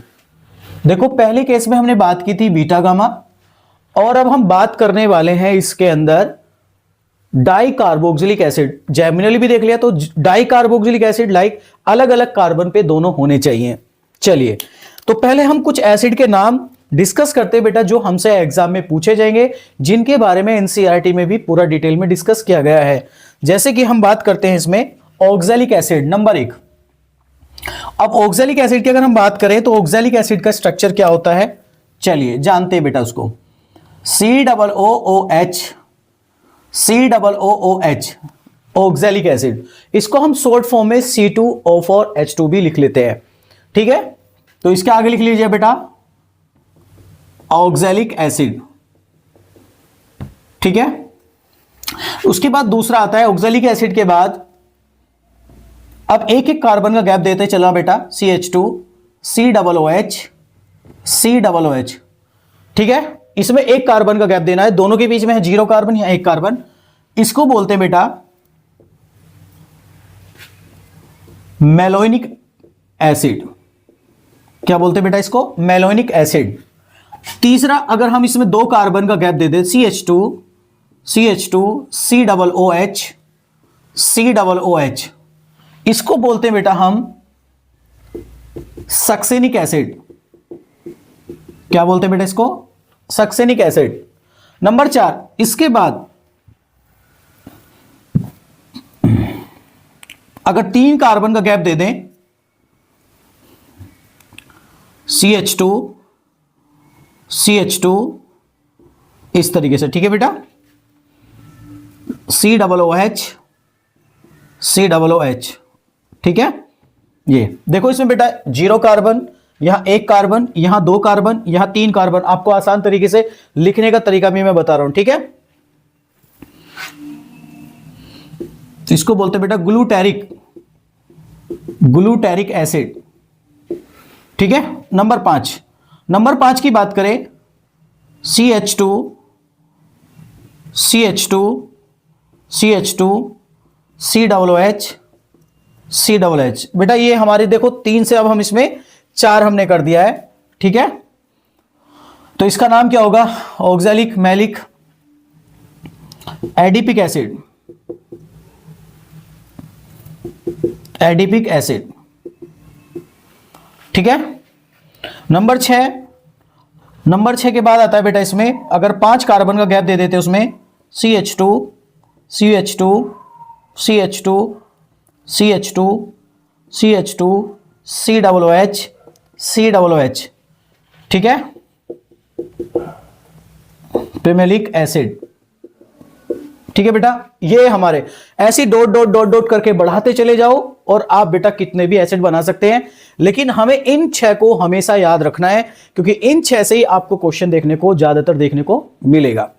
Speaker 1: देखो पहले केस में हमने बात की थी बीटा गामा, और अब हम बात करने वाले हैं इसके अंदर डाई कार्बोक्सिलिक एसिड। जैमिनल भी देख लिया, तो डाई कार्बोक्सिलिक एसिड लाइक अलग अलग कार्बन पे दोनों होने चाहिए। चलिए, तो पहले हम कुछ एसिड के नाम डिस्कस करते हैं बेटा, जो हमसे एग्जाम में पूछे जाएंगे, जिनके बारे में एनसीईआरटी में भी पूरा डिटेल में डिस्कस किया गया है। जैसे कि हम बात करते हैं इसमें ऑक्सैलिक एसिड नंबर 1। अब ऑक्सैलिक एसिड की अगर हम बात करें तो ऑक्सैलिक एसिड का स्ट्रक्चर क्या होता है, चलिए जानते हैं बेटा उसको। COOH ऑक्सैलिक एसिड, इसको हम शॉर्ट फॉर्म में C2O4H2 भी लिख लेते हैं। ठीक है, तो इसके आगे लिख लीजिए बेटा ऑक्सैलिक एसिड। ठीक है, उसके बाद दूसरा आता है ऑक्सैलिक एसिड के बाद, अब एक एक कार्बन का गैप देते चला बेटा, CH2 COOH। ठीक है, इसमें एक कार्बन का गैप देना है, दोनों के बीच में है 0 कार्बन या 1 कार्बन, इसको बोलते हैं बेटा मेलोनिक एसिड। क्या बोलते हैं बेटा इसको, मेलोनिक एसिड। तीसरा, अगर हम इसमें 2 कार्बन का गैप दे दें, CH2 COOH, इसको बोलते हैं बेटा हम सक्सेनिक एसिड। क्या बोलते हैं बेटा इसको? Succinic acid. नंबर 4, इसके बाद अगर 3 कार्बन का गैप दे दें, CH2 CH2 इस तरीके से, ठीक है बेटा, COOH COOH, ठीक है। ये देखो इसमें बेटा 0 कार्बन, यहां 1 कार्बन, यहां 2 कार्बन, यहां 3 कार्बन। आपको आसान तरीके से लिखने का तरीका भी मैं बता रहा हूं, ठीक है। तो इसको बोलते हैं बेटा ग्लूटैरिक एसिड, ठीक है। नंबर 5 की बात करें, CH2 COOH बेटा ये हमारे देखो 3 से अब हम इसमें 4 हमने कर दिया है, ठीक है। तो इसका नाम क्या होगा? ऑक्सैलिक मैलिक एडिपिक एसिड, ठीक है। नंबर 6 के बाद आता है बेटा इसमें अगर 5 कार्बन का गैप दे देते उसमें CH2 COOH, ठीक है। पिमेलिक एसिड, ठीक है बेटा। ये हमारे ऐसी डॉट करके बढ़ाते चले जाओ और आप बेटा कितने भी एसिड बना सकते हैं, लेकिन हमें इन 6 को हमेशा याद रखना है क्योंकि इन 6 से ही आपको क्वेश्चन देखने को ज्यादातर देखने को मिलेगा।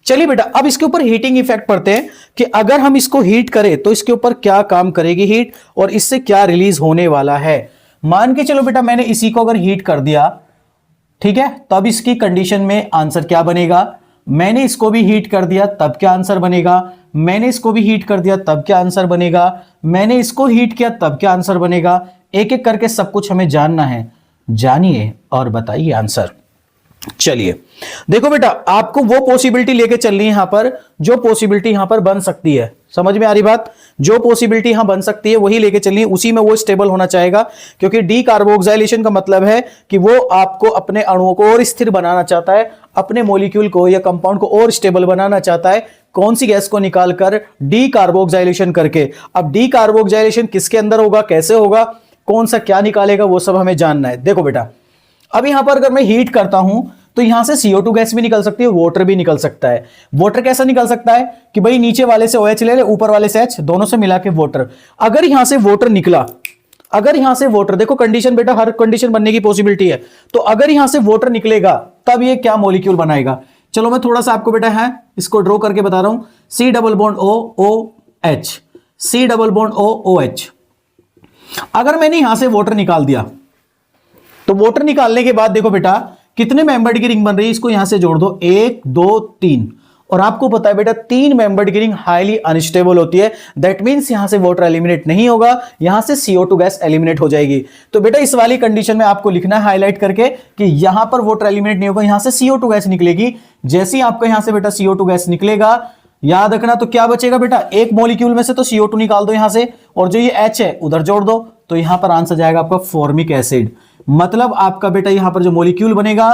Speaker 1: चलिए बेटा अब इसके ऊपर हीटिंग इफेक्ट पढ़ते हैं कि अगर हम इसको हीट करें तो इसके ऊपर क्या काम करेगी हीट और इससे क्या रिलीज होने वाला है। मान के चलो बेटा मैंने इसी को अगर हीट कर दिया, ठीक है, तब इसकी कंडीशन में आंसर क्या बनेगा। मैंने इसको भी हीट कर दिया तब क्या आंसर बनेगा, मैंने इसको भी हीट कर दिया तब क्या आंसर बनेगा, मैंने इसको हीट किया तब क्या आंसर बनेगा। एक एक करके सब कुछ हमें जानना है, जानिए और बताइए आंसर। चलिए देखो बेटा आपको वो पॉसिबिलिटी लेके चलनी है यहां पर जो पॉसिबिलिटी यहां पर बन सकती है, समझ में आ रही बात। जो पॉसिबिलिटी यहां बन सकती है वही लेके चलनी है, उसी में वो स्टेबल होना चाहेगा क्योंकि डीकार्बोक्सिलेशन का मतलब है कि वो आपको अपने अणुओं को और स्थिर बनाना चाहता है, अपने मॉलिक्यूल को या कंपाउंड को और स्टेबल बनाना चाहता है। कौन सी गैस को निकालकर? डीकार्बोक्सिलेशन करके। अब डीकार्बोक्सिलेशन किसके अंदर होगा, कैसे होगा, कौन सा क्या निकालेगा, वो सब हमें जानना है। देखो बेटा अब यहां पर अगर मैं हीट करता हूं तो यहां से CO2 गैस भी निकल सकती है, वाटर भी निकल सकता है। वाटर कैसा निकल सकता है कि भाई नीचे वाले से OH ले ले, ऊपर वाले से H, दोनों से मिला के वाटर। अगर यहां से वाटर निकला, अगर यहां से वाटर, देखो कंडीशन बेटा हर कंडीशन बनने की पॉसिबिलिटी है, तो अगर यहां से वाटर निकलेगा तब ये क्या मॉलिक्यूल बनाएगा। चलो मैं थोड़ा सा आपको बेटा है इसको ड्रॉ करके बता रहा हूं। C double bond OH, C double bond OH। अगर मैंने यहां से वाटर निकाल दिया तो वाटर निकालने के बाद देखो बेटा कितने मेंबर्ड की रिंग बन रही है, इसको यहां से जोड़ दो, 1 2 3। और आपको पता है बेटा 3 मेंबर्ड की रिंग हाईली अनस्टेबल होती है, दैट मींस यहां से वाटर एलिमिनेट नहीं होगा, यहां से CO2 गैस एलिमिनेट हो जाएगी। तो बेटा इस वाली कंडीशन में आपको लिखना है हाईलाइट करके कि यहां पर वाटर एलिमिनेट नहीं होगा, यहां से CO2 गैस निकलेगी। जैसे ही आपका यहां से बेटा CO2 गैस निकलेगा, याद रखना तो क्या बचेगा बेटा, एक मॉलिक्यूल में से तो CO2 निकाल दो यहां से और जो ये H है उधर जोड़ दो, तो यहां पर आंसर जाएगा आपका फॉर्मिक एसिड। मतलब आपका बेटा यहां पर जो मॉलिक्यूल बनेगा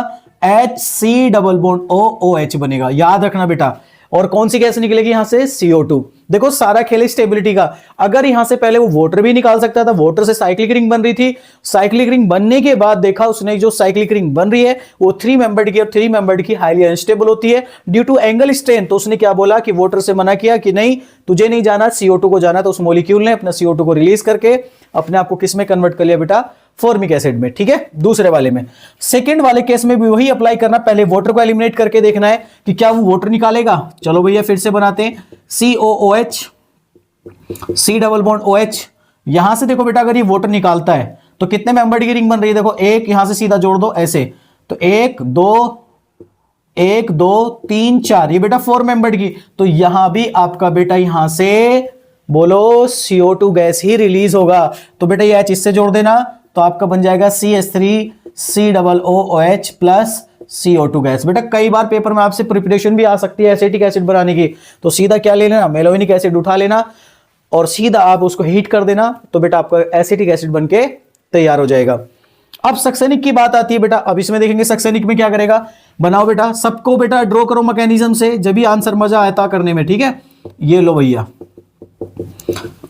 Speaker 1: HC डबल बॉन्ड OH बनेगा, याद रखना बेटा। और कौन सी गैस निकलेगी यहां से? CO2। देखो सारा खेल स्टेबिलिटी का। अगर यहां से पहले वो वाटर भी निकाल सकता था, वाटर से साइक्लिक रिंग बन रही थी, साइक्लिक रिंग बनने के बाद देखा उसने जो साइक्लिक रिंग बन रही है वो 3 मेंबर्ड की, और 3 मेंबर्ड की हाईली अनस्टेबल होती है ड्यू टू एंगल स्ट्रेन। तो उसने क्या बोला कि वाटर से मना किया कि नहीं तुझे नहीं जाना, CO2 को जाना। तो उस मॉलिक्यूल ने अपना CO2 को रिलीज करके अपने आप को किस में कन्वर्ट कर लिया बेटा? फॉर्मिक एसिड में, ठीक है। दूसरे वाले में, सेकंड वाले केस में भी वही अप्लाई करना, पहले वाटर को एलिमिनेट करके देखना है कि क्या वो वाटर निकालेगा। चलो भैया फिर से बनाते हैं, COOH, C double bond OH। यहां से देखो बेटा अगर ये वाटर निकालता है तो कितने मेंबर्ड की रिंग बन रही है? देखो एक, यहां से सीधा जोड़ दो ऐसे, तो 1 2 3 4, ये बेटा 4 मेंबर्ड की। तो यहां भी आपका बेटा यहां से बोलो CO2 गैस ही रिलीज होगा। तो बेटा ये H इससे जोड़ देना, तो आपका बन जाएगा CH3COOH प्लस CO2 गैस। बेटा कई बार पेपर में आपसे प्रिपरेशन भी आ सकती है एसिटिक एसिड बनाने की, तो सीधा क्या ले लेना, मेलोनिक एसिड उठा लेना और सीधा आप उसको हीट कर देना, तो बेटा आपका एसिटिक एसिड बनके तैयार हो जाएगा। अब सक्सेनिक की बात आती है बेटा, अब इसमें देखेंगे सक्सेनिक में क्या करेगा, बनाओ बेटा, सबको बेटा ड्रॉ करो मैकेनिज्म से, जब भी आंसर मजा आता करने में, ठीक है। ये लो भैया,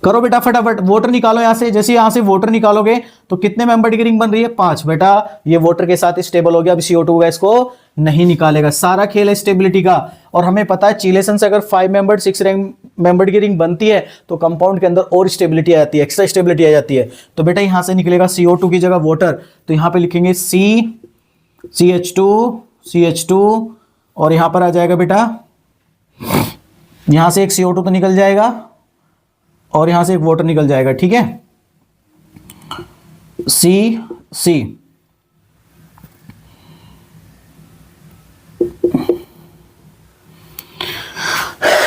Speaker 1: करो बेटा फटाफट, वोटर निकालो यहां से। जैसे यहां से वोटर निकालोगे तो कितने मेंबर्ड की रिंग बन रही है, 5 बेटा। ये वोटर के साथ स्टेबल हो गया, अब CO2 गैस को नहीं निकालेगा। सारा खेल है स्टेबिलिटी का, और हमें पता है चीलेशन से अगर 5 मेंबर्ड 6 मेंबर्ड की रिंग बनती है तो कंपाउंड के अंदर और स्टेबिलिटी आ जाती है, एक्स्ट्रा स्टेबिलिटी आ जाती है। तो बेटा यहां से निकलेगा CO2 की जगह वोटर, तो यहां पे लिखेंगे CH2 और यहां पर आ जाएगा बेटा, यहां से एक CO2 तो निकल जाएगा और यहां से एक वाटर निकल जाएगा, ठीक है। C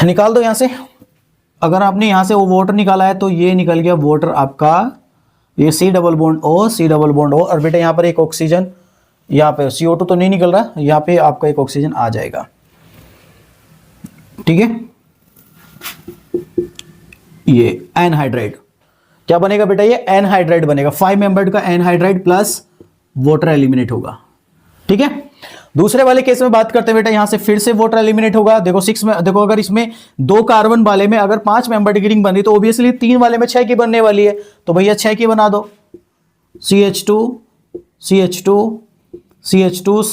Speaker 1: निकाल दो यहां से। अगर आपने यहां से वो वाटर निकाला है तो ये निकल गया वाटर आपका, ये C डबल बॉन्ड O, और बेटा यहां पर एक ऑक्सीजन, यहां पे CO2 तो नहीं निकल रहा, यहां पे आपका एक ऑक्सीजन आ जाएगा, ठीक है। ये एनहाइड्राइड क्या बनेगा बेटा, ये एनहाइड्राइड बनेगा, 5 मेंबर्ड का एनहाइड्राइड प्लस वाटर एलिमिनेट होगा, ठीक है। दूसरे वाले केस में बात करते हैं बेटा, यहां से फिर से वाटर एलिमिनेट होगा। देखो 6 में, देखो अगर इसमें 2 कार्बन वाले में अगर 5 मेंबर्ड की रिंग बन रही तो ऑब्वियसली 3 वाले में 6 की बनने वाली है, तो भैया 6 की बना दो। CH2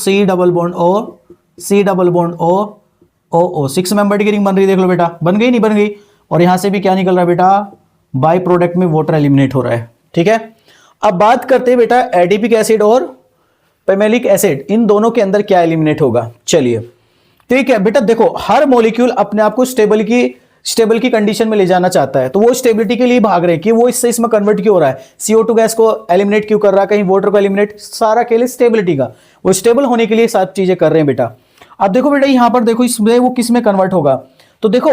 Speaker 1: C double bond O O 6 membered की रिंग बन रही, देख लो बेटा, बन गई नहीं बन गई। और यहां से भी क्या निकल रहा है बेटा, बाय प्रोडक्ट में वाटर एलिमिनेट हो रहा है, ठीक है। अब बात करते हैं बेटा एडिपिक एसिड और पेमेलिक एसिड, इन दोनों के अंदर क्या एलिमिनेट होगा। चलिए ठीक है बेटा, देखो हर मॉलिक्यूल अपने आप को स्टेबल की कंडीशन में ले जाना चाहता है, तो वो स्टेबिलिटी के लिए भाग रहे हैं कि वो इससे इसमें कन्वर्ट क्यों हो रहा है, CO2 गैस को एलिमिनेट क्यों कर रहा है, कहीं वाटर को एलिमिनेट, सारा के लिए स्टेबिलिटी का, वो स्टेबल होने के लिए सब चीजें कर रहे हैं बेटा। अब देखो बेटा यहां पर देखो इसमें वो किस में कन्वर्ट होगा, तो देखो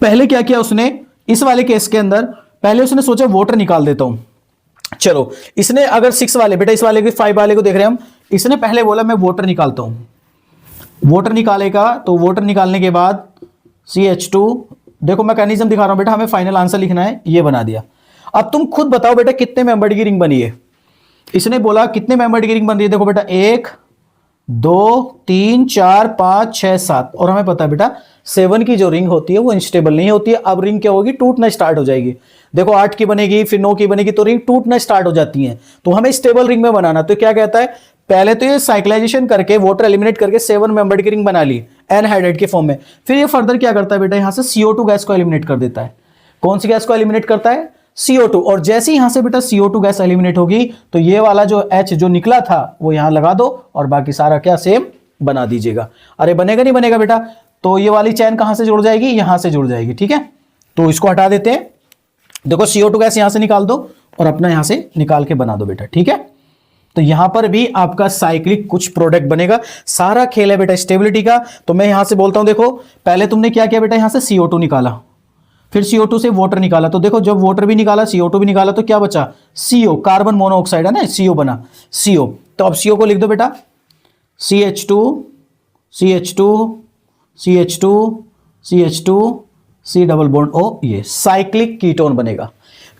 Speaker 1: पहले क्या किया उसने, इस वाले केस के अंदर पहले उसने सोचा वाटर निकाल देता हूं। चलो इसने अगर 6 वाले बेटा, इस वाले के 5 वाले को देख रहे हैं हम, इसने पहले बोला मैं वाटर निकालता हूं, वाटर निकालेगा, तो वाटर निकालने के बाद CH2, देखो मैकेनिज्म दिखा रहा हूं बेटा, हमें फाइनल आंसर लिखना है, ये बना दिया। अब तुम खुद बताओ बेटा कितने मेंबर्ड की रिंग बनी है, इसने बोला कितने मेंबर्ड की रिंग बन रही है, देखो बेटा 1 2 3 4 5 6 7, और हमें पता है बेटा 7 की जो रिंग होती है वो अनस्टेबल नहीं होती है। अब रिंग क्या होगी, टूटना स्टार्ट हो जाएगी। देखो 8 की बनेगी, फिर 9 की बनेगी, तो रिंग टूटना स्टार्ट हो जाती है। तो हमें स्टेबल रिंग में बनाना, तो क्या कहता है, पहले तो ये साइक्लाइजेशन करके वाटर एलिमिनेट करके 7 मेंबर्ड की रिंग बना ली एनहाइड्राइड के फॉर्म में। फिर ये फर्दर क्या करता है बेटा, यहां से CO2 गैस को एलिमिनेट कर देता है। कौन सी गैस को एलिमिनेट करता है, CO2। और जैसे ही यहां से बेटा CO2 गैस एलिमिनेट होगी तो ये वाला जो H जो निकला था वो यहां लगा दो, और बाकी सारा क्या सेम बना दीजिएगा। अरे बनेगा नहीं बनेगा बेटा, तो ये वाली चैन कहां से जुड़ जाएगी, यहां से जुड़ जाएगी, ठीक है। तो इसको हटा देते हैं, देखो CO2 गैस यहां से निकाल दो और अपना यहां से निकाल के बना दो बेटा, ठीक है। तो यहां पर भी आपका साइक्लिक कुछ प्रोडक्ट बनेगा, सारा खेल है बेटा स्टेबिलिटी का। तो मैं यहां से बोलता हूं, देखो पहले तुमने क्या किया बेटा, यहां से CO2 निकाला, फिर CO2 से वाटर निकाला, तो देखो जब वाटर भी निकाला CO2 भी निकाला तो क्या बचा, CO, कार्बन मोनोऑक्साइड है ना, CO बना, CO। तो अब CO को लिख दो बेटा, CH2 C double bond O, ये साइक्लिक कीटोन बनेगा।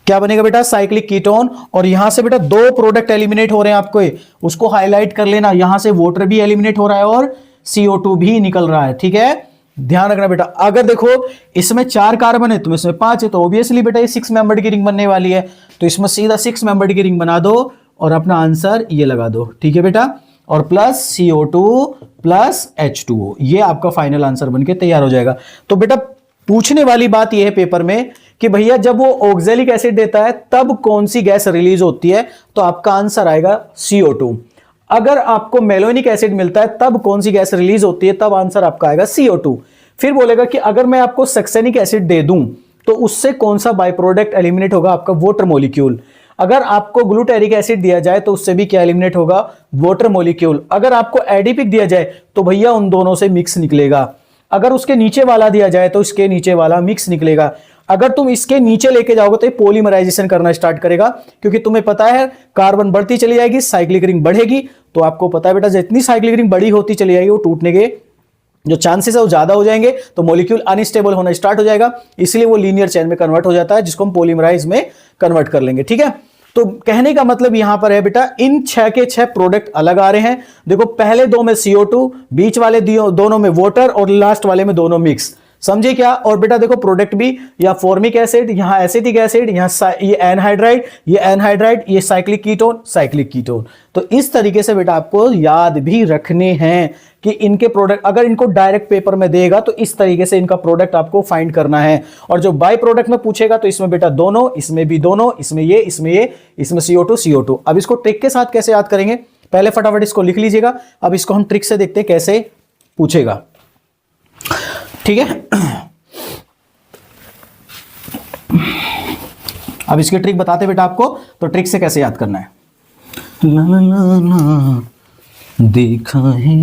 Speaker 1: क्या बनेगा बेटा, साइक्लिक कीटोन। और यहां से बेटा 2 प्रोडक्ट एलिमिनेट हो रहे हैं आपको, उसको हाईलाइट कर लेना, यहां से वाटर भी एलिमिनेट हो रहा है और CO2 भी निकल रहा है, ठीक है। ध्यान रखना बेटा, अगर देखो इसमें 4 कार्बन है तो इसमें 5 है, तो ऑब्वियसली बेटा ये 6 मेंबर्ड की रिंग बनने वाली है, तो इसमें सीधा 6 मेंबर्ड की रिंग बना दो और अपना आंसर ये लगा दो, ठीक है बेटा। और प्लस CO2 प्लस H2O, ये आपका फाइनल आंसर बनके तैयार हो जाएगा। तो बेटा पूछने वाली बात यह है पेपर में कि भैया जब वो ऑक्जेलिक एसिड देता है तब कौन सी गैस रिलीज होती है, तो आपका आंसर आएगा CO2। अगर आपको मेलोनिक एसिड मिलता है तब कौन सी गैस रिलीज होती है, तब आंसर आपका आएगा CO2। फिर बोलेगा कि अगर मैं आपको सक्सेनिक एसिड दे दूं तो उससे कौन सा बाय प्रोडक्ट एलिमिनेट होगा, आपका वाटर मॉलिक्यूल। अगर आपको ग्लूटेरिक एसिड दिया जाए तो उससे भी क्या एलिमिनेट होगा, वाटर मॉलिक्यूल। अगर आपको एडिपिक दिया जाए तो भैया उन दोनों से मिक्स निकलेगा। अगर उसके नीचे वाला दिया जाए तो इसके नीचे वाला मिक्स निकलेगा। अगर तुम इसके नीचे लेके जाओगे तो ये पॉलीमराइजेशन करना स्टार्ट करेगा, क्योंकि तुम्हें पता है कार्बन बढ़ती चली जाएगी, साइक्लिक रिंग बढ़ेगी। तो आपको पता है बेटा जितनी साइक्लिक रिंग बड़ी होती चली जाएगी वो टूटने के जो चांसेस है वो ज्यादा हो जाएंगे, तो मॉलिक्यूल अनस्टेबल होना स्टार्ट हो जाएगा, इसलिए वो लीनियर चेन में कन्वर्ट हो जाता है, जिसको हम पॉलीमराइज में कन्वर्ट कर लेंगे, ठीक है। तो कहने का मतलब यहां पर है बेटा, इन 6 के 6 प्रोडक्ट अलग आ रहे हैं। देखो पहले 2 में CO2, बीच वाले दोनों में वाटर और लास्ट वाले में दोनों मिक्स, समझे क्या। और बेटा देखो प्रोडक्ट भी, यहां फॉर्मिक एसिड, यहां एसिटिक एसिड, यहां ये एनहाइड्राइड, ये एनहाइड्राइड, ये साइक्लिक कीटोन, साइक्लिक कीटोन। तो इस तरीके से बेटा आपको याद भी रखने हैं कि इनके प्रोडक्ट, अगर इनको डायरेक्ट पेपर में देगा तो इस तरीके से इनका प्रोडक्ट आपको फाइंड करना है। और जो बाय प्रोडक्ट में पूछेगा तो इसमें बेटा दोनों, इसमें भी दोनों, इसमें ये, इसमें ये, इसमें CO2। अब इसको ट्रिक के साथ कैसे याद करेंगे, पहले फटाफट इसको लिख लीजिएगा। अब इसको हम ट्रिक से देखते हैं कैसे पूछेगा, ठीक है। अब इसकी ट्रिक बताते बेटा आपको, तो ट्रिक से कैसे याद करना है। ला ला ला ला देखा है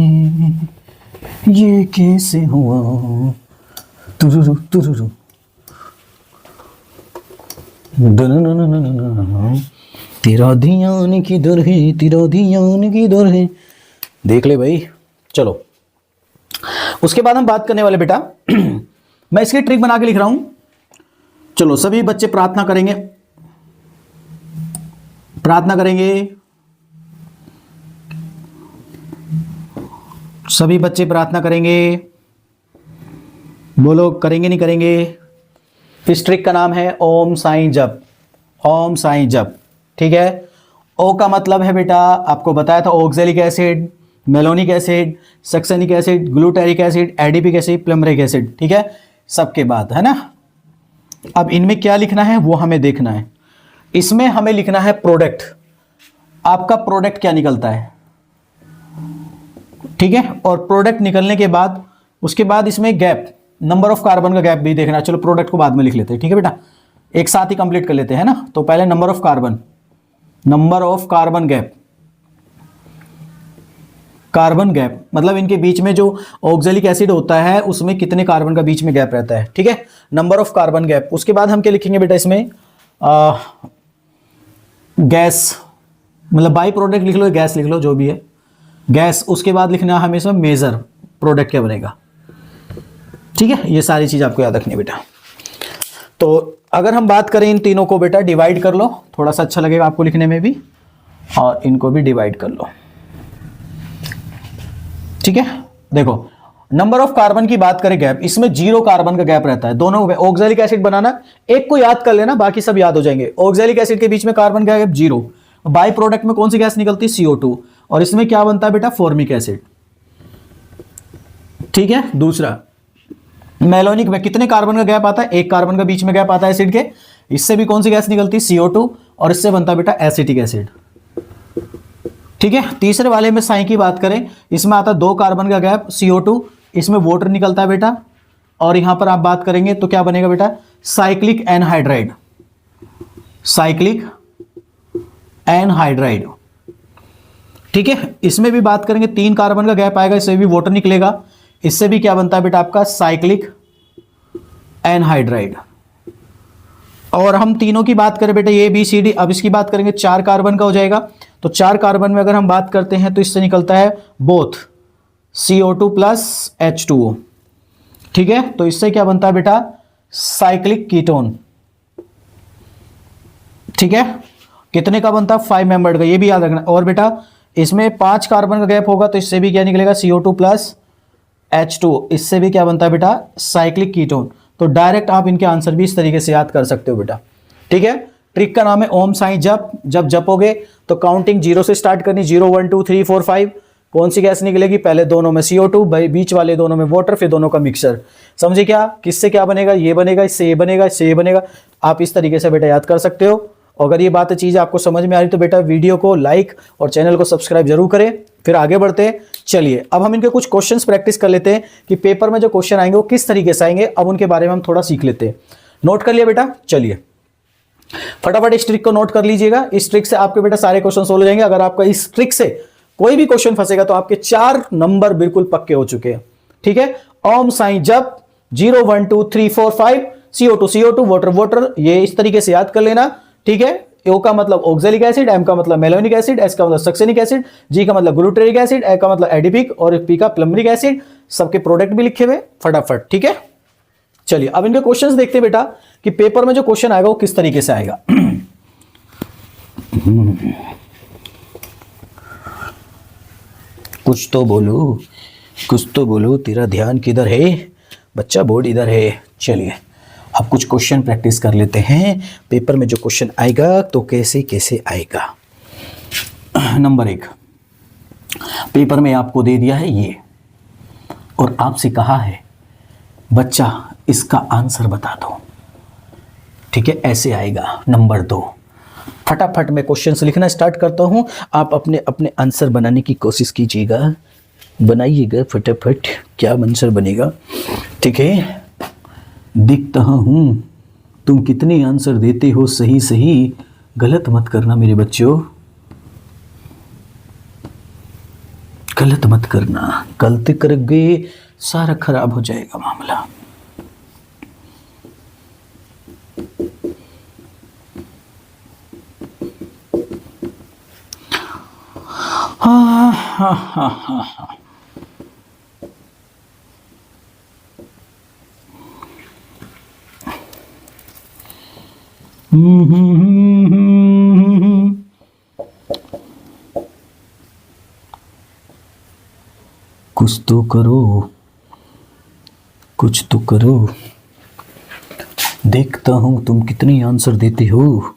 Speaker 1: ये कैसे हुआ, तुरुरु तुरुरु, तेरा ध्यान किधर है, तेरा ध्यान किधर है, देख ले भाई। चलो उसके बाद हम बात करने वाले बेटा, मैं इसकी ट्रिक बना के लिख रहा हूं। चलो सभी बच्चे प्रार्थना करेंगे, प्रार्थना करेंगे, सभी बच्चे प्रार्थना करेंगे। बोलो करेंगे नहीं करेंगे। इस ट्रिक का नाम है ओम साईं जप, ओम साईं जप, ठीक है। ओ का मतलब है बेटा, आपको बताया था, oxalic acid, malonic acid, succinic acid, glutaric acid, adipic acid, pimelic acid, ठीक है, सबके बाद है ना। अब इनमें क्या लिखना है वो हमें देखना है। इसमें हमें लिखना है प्रोडक्ट, आपका प्रोडक्ट क्या निकलता है, ठीक है। और प्रोडक्ट निकलने के बाद, उसके बाद इसमें गैप, नंबर ऑफ कार्बन का गैप भी देखना है। चलो प्रोडक्ट को बाद में लिख लेते हैं, ठीक है बेटा, एक साथ ही कंप्लीट कर लेते हैं ना। तो पहले number of carbon, number of carbon gap, carbon gap मतलब इनके बीच में जो ऑक्सैलिक एसिड होता है उसमें कितने कार्बन का बीच में गैप रहता है, ठीक है, नंबर ऑफ कार्बन गैप। उसके बाद हम क्या लिखेंगे बेटा इसमें, गैस, मतलब बाई प्रोडक्ट लिख लो, गैस लिख लो, जो भी है गैस। उसके बाद लिखना हमें इसमें मेजर, प्रोडक्ट क्या बनेगा, ठीक है। ये सारी चीज आपको याद रखनी है बेटा। तो अगर हम बात करें इन तीनों को बेटा डिवाइड कर लो, थोड़ा सा अच्छा लगेगा आपको लिखने में भी, और इनको भी डिवाइड कर लो, ठीक है। देखो नंबर ऑफ कार्बन की बात करें गैप, इसमें 0 कार्बन का गैप रहता है दोनों में। ऑक्सैलिक एसिड बनाना, एक को याद कर लेना, बाकी सब याद हो जाएंगे। ऑक्सैलिक एसिड के बीच में कार्बन का गैप 0। बाई प्रोडक्ट में कौन सी गैस निकलती है, CO2, और इसमें क्या बनता है बेटा, फॉर्मिक एसिड, ठीक है। दूसरा मेलोनिक में कितने कार्बन का गैप आता है, 1 कार्बन का बीच में गैप आता है एसिड के, इससे भी कौन सी गैस निकलती है, CO2, और इससे बनता है बेटा एसिटिक एसिड, ठीक है। तीसरे वाले में साई की बात करें, इसमें आता है 2 कार्बन का गैप, CO2, इसमें वाटर निकलता है बेटा, और यहां पर आप बात करेंगे तो क्या बनेगा बेटा, साइक्लिक एनहाइड्राइड, साइक्लिक एनहाइड्राइड, ठीक है। इसमें भी बात करेंगे 3 कार्बन का गैप आएगा, इससे भी वाटर निकलेगा, इससे भी क्या बनता है बेटा आपका, साइक्लिक एनहाइड्राइड। और हम तीनों की बात करें बेटा, ए बी सी डी, अब इसकी बात करेंगे 4 कार्बन का हो जाएगा। तो 4 कार्बन में अगर हम बात करते हैं तो इससे निकलता है बोथ CO2 प्लस H2O, ठीक है। तो इससे क्या बनता है बेटा, साइक्लिक कीटोन, ठीक है। कितने का बनता है, 5 मेंबर्ड का, ये भी याद रखना। और बेटा इसमें 5 कार्बन का गैप होगा तो इससे भी क्या निकलेगा, CO2 प्लस H2O, इससे भी क्या बनता है बेटा, साइक्लिक कीटोन। तो डायरेक्ट आप इनके आंसर भी इस तरीके से याद कर सकते हो बेटा, ठीक है। ट्रिक का नाम है ओम साईं जप। जब जपोगे तो काउंटिंग 0 से स्टार्ट करनी, 0 1 2 3 4 5। कौन सी गैस निकलेगी, पहले दोनों में CO2, बीच वाले दोनों में वाटर, फिर दोनों का मिक्सचर, समझे क्या, किससे क्या बनेगा, ये बनेगा, इससे ये बनेगा, इससे ये बनेगा। आप इस तरीके से बेटा याद कर सकते हो। अगर ये बात चीज़ आपको समझ में आ रही तो बेटा वीडियो को लाइक और चैनल को सब्सक्राइब जरूर करें। फिर आगे बढ़ते हैं। चलिए अब हम इनके कुछ क्वेश्चंस प्रैक्टिस कर लेते हैं कि पेपर में जो क्वेश्चन आएंगे वो किस तरीके से आएंगे। अब उनके बारे में हम थोड़ा सीख लेते हैं। नोट कर लिया बेटा, चलिए फटाफट इस ट्रिक को नोट कर लीजिएगा। इस ट्रिक से आपके बेटा सारे क्वेश्चन सोल्व हो जाएंगे। अगर आपका इस ट्रिक से कोई भी क्वेश्चन फंसेगा तो आपके 4 नंबर बिल्कुल पक्के हो चुके हैं, ठीक है। ओम साईं जप 0 1 2 3 4 5 CO2 वाटर वाटर, ये इस तरीके से याद कर लेना, ठीक है। O का मतलब ऑक्सैलिक एसिड, M का मतलब मेलोनिक एसिड, S का मतलब सक्सेनिक एसिड, G का मतलब ग्लूटारिक एसिड, A का मतलब एडिपिक और P का प्लमरिक एसिड। सबके प्रोडक्ट भी लिखे हुए फटाफट, ठीक है। चलिए अब इनके क्वेश्चंस देखते हैं बेटा कि पेपर में जो क्वेश्चन आएगा वो किस तरीके से आएगा। कुछ तो बोलो, कुछ तो बोलो, तेरा ध्यान किधर है बच्चा? बोर्ड इधर है। चलिए अब कुछ क्वेश्चन प्रैक्टिस कर लेते हैं। पेपर में जो क्वेश्चन आएगा तो कैसे कैसे आएगा। नंबर 1, पेपर में आपको दे दिया है ये और आपसे कहा है बच्चा इसका आंसर बता दो। ठीक है, ऐसे आएगा। नंबर 2, फटाफट मैं क्वेश्चंस लिखना स्टार्ट करता हूं, आप अपने अपने आंसर बनाने की कोशिश कीजिएगा, बनाइएगा फटाफट, क्या आंसर बनेगा। ठीक है, देखता हूं तुम कितने आंसर देते हो सही सही, गलत मत करना मेरे बच्चों, गलत मत करना, गलती करोगे सारा खराब हो जाएगा मामला। हाँ हाँ हाँ हाँ हाँ। कुछ तो करो, कुछ तो करो, देखता हूं तुम कितनी आंसर देते हो,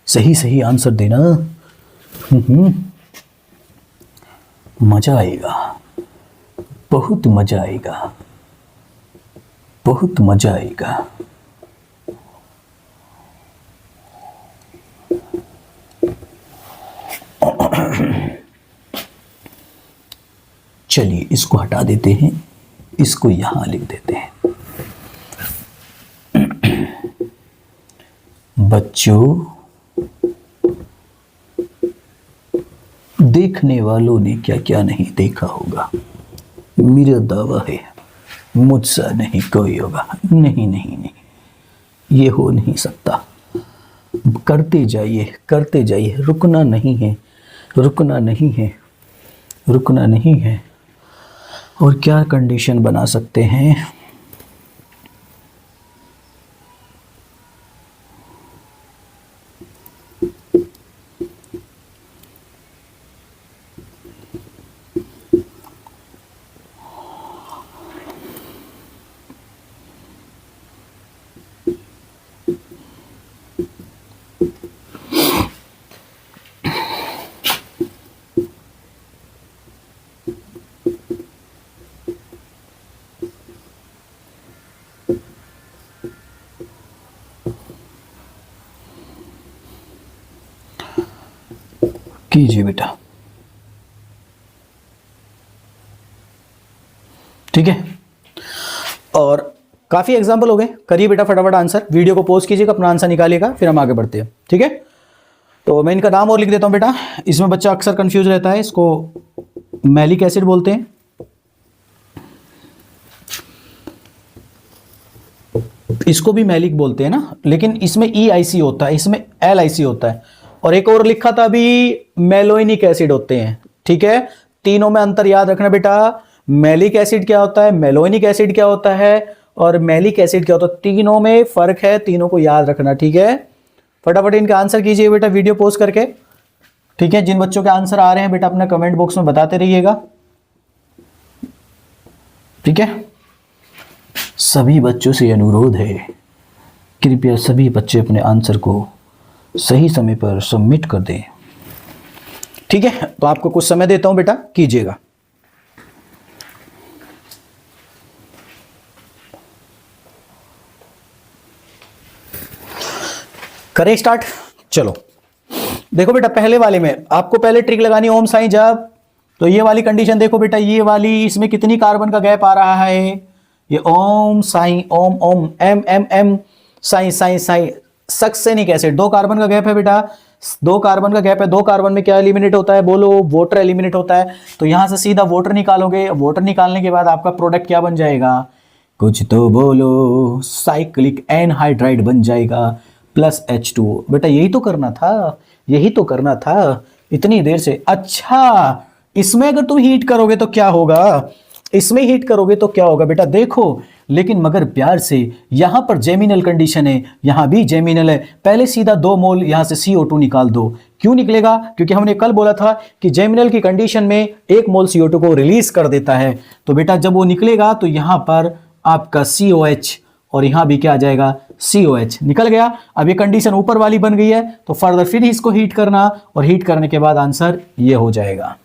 Speaker 1: सही सही आंसर देना। मजा आएगा, बहुत मजा आएगा, बहुत मजा आएगा। चलिए इसको हटा देते हैं, इसको यहां लिख देते हैं। बच्चों, देखने वालों ने क्या क्या नहीं देखा होगा, मेरा दावा है मुझसे नहीं कोई होगा। नहीं नहीं नहीं, ये हो नहीं सकता। करते जाइए, करते जाइए, रुकना नहीं है, रुकना नहीं है, रुकना नहीं है। और क्या कंडीशन बना सकते हैं? कीजिए बेटा। ठीक है, और काफी एग्जाम्पल हो गए, करिए बेटा फटाफट आंसर। वीडियो को पॉज कीजिएगा, अपना आंसर निकालिएगा, फिर हम आगे बढ़ते हैं। ठीक है, तो मैं इनका नाम और लिख देता हूं बेटा, इसमें बच्चा अक्सर कंफ्यूज रहता है। इसको मैलिक एसिड बोलते हैं, इसको भी मैलिक बोलते हैं ना, लेकिन इसमें EIC होता है, इसमें LIC होता है। और एक और लिखा था अभी, मेलोइनिक एसिड होते हैं। ठीक है, तीनों में अंतर याद रखना बेटा। मैलिक एसिड क्या होता है, मेलोइनिक एसिड क्या होता है, और मैलिक एसिड क्या होता है, तीनों में फर्क है, तीनों को याद रखना। ठीक है, फटाफट इनका आंसर कीजिए बेटा वीडियो पॉज करके। ठीक है, जिन बच्चों के आंसर आ रहे हैं बेटा अपने कमेंट बॉक्स में बताते रहिएगा। ठीक है, सभी बच्चों से अनुरोध है, कृपया सभी बच्चे अपने आंसर को सही समय पर सबमिट कर दें। ठीक है, तो आपको कुछ समय देता हूं बेटा, कीजिएगा। करें स्टार्ट। चलो देखो बेटा, पहले वाले में आपको पहले ट्रिक लगानी, ओम साई जब, तो ये वाली कंडीशन देखो बेटा, ये वाली, इसमें कितनी कार्बन का गैप आ रहा है, ये Om Sai Om Om M M M Sai Sai Sai, succinic acid, 2 carbon का गैप है बेटा, 2 कार्बन का गैप है। 2 कार्बन में क्या एलिमिनेट होता है, बोलो, वाटर एलिमिनेट होता है। तो यहां से सीधा वाटर निकालोगे, वाटर निकालने के बाद आपका प्रोडक्ट क्या बन जाएगा, कुछ तो बोलो, साइक्लिक एनहाइड्राइड बन जाएगा प्लस H2। बेटा यही तो करना था, यही तो करना था इतनी देर से। अच्छा, इसमें अगर तुम हीट करोगे तो क्या होगा, इसमें हीट करोगे तो क्या होगा बेटा, देखो लेकिन मगर प्यार से, यहां पर जेमिनल कंडीशन है, यहां भी जेमिनल है, पहले सीधा 2 मोल यहां से CO2 निकाल दो। क्यों निकलेगा, क्योंकि हमने कल बोला था कि जेमिनल की कंडीशन में 1 मोल CO2 को रिलीज कर देता है। तो बेटा जब वो निकलेगा तो यहां पर आपका COH और यहां भी क्या आ जाएगा, COH निकल गया। अब ये कंडीशन ऊपर वाली बन गई है, तो फर्दर फिर इसको हीट करना, और हीट करने के बाद आंसर ये हो जाएगा।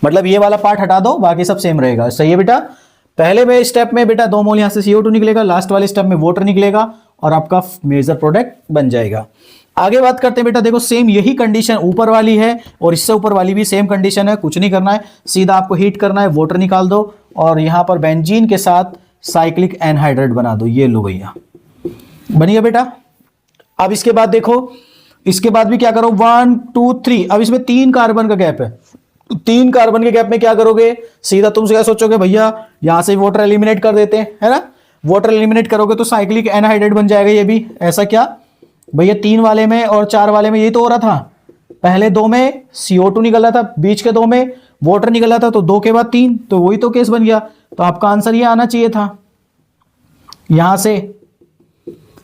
Speaker 1: मतलब ये वाला पार्ट हटा दो, बाकी सब सेम रहेगा। सही है बेटा, पहले में स्टेप में बेटा 2 मोल यहां से CO2 निकलेगा, लास्ट वाले स्टेप में वाटर निकलेगा और आपका मेजर प्रोडक्ट बन जाएगा। आगे बात करते हैं बेटा, देखो सेम यही कंडीशन ऊपर वाली है और इससे ऊपर वाली भी सेम कंडीशन है। कुछ नहीं करना है, सीधा आपको हीट करना है, वाटर निकाल दो और यहां पर बेंजीन के साथ साइक्लिक एनहाइड्राइड बना दो। ये लो भैया, बन गया बेटा। अब इसके बाद देखो, इसके बाद भी क्या करो, 1 2 3, अब इसमें 3 कार्बन का गैप है। 3 कार्बन के गैप में क्या करोगे, सीधा तुम क्या सोचोगे, भैया यहां से वाटर एलिमिनेट कर देते हैं, है ना। वाटर एलिमिनेट करोगे तो साइक्लिक एनहाइड्राइड बन जाएगा ये भी। ऐसा क्या भैया, 3 वाले में और 4 वाले में यही तो हो रहा था। पहले 2 में CO2 निकल रहा था, बीच के 2 में वाटर निकल रहा था, तो 2 के बाद 3, तो वही तो केस बन गया। तो आपका आंसर ये आना चाहिए था यहां से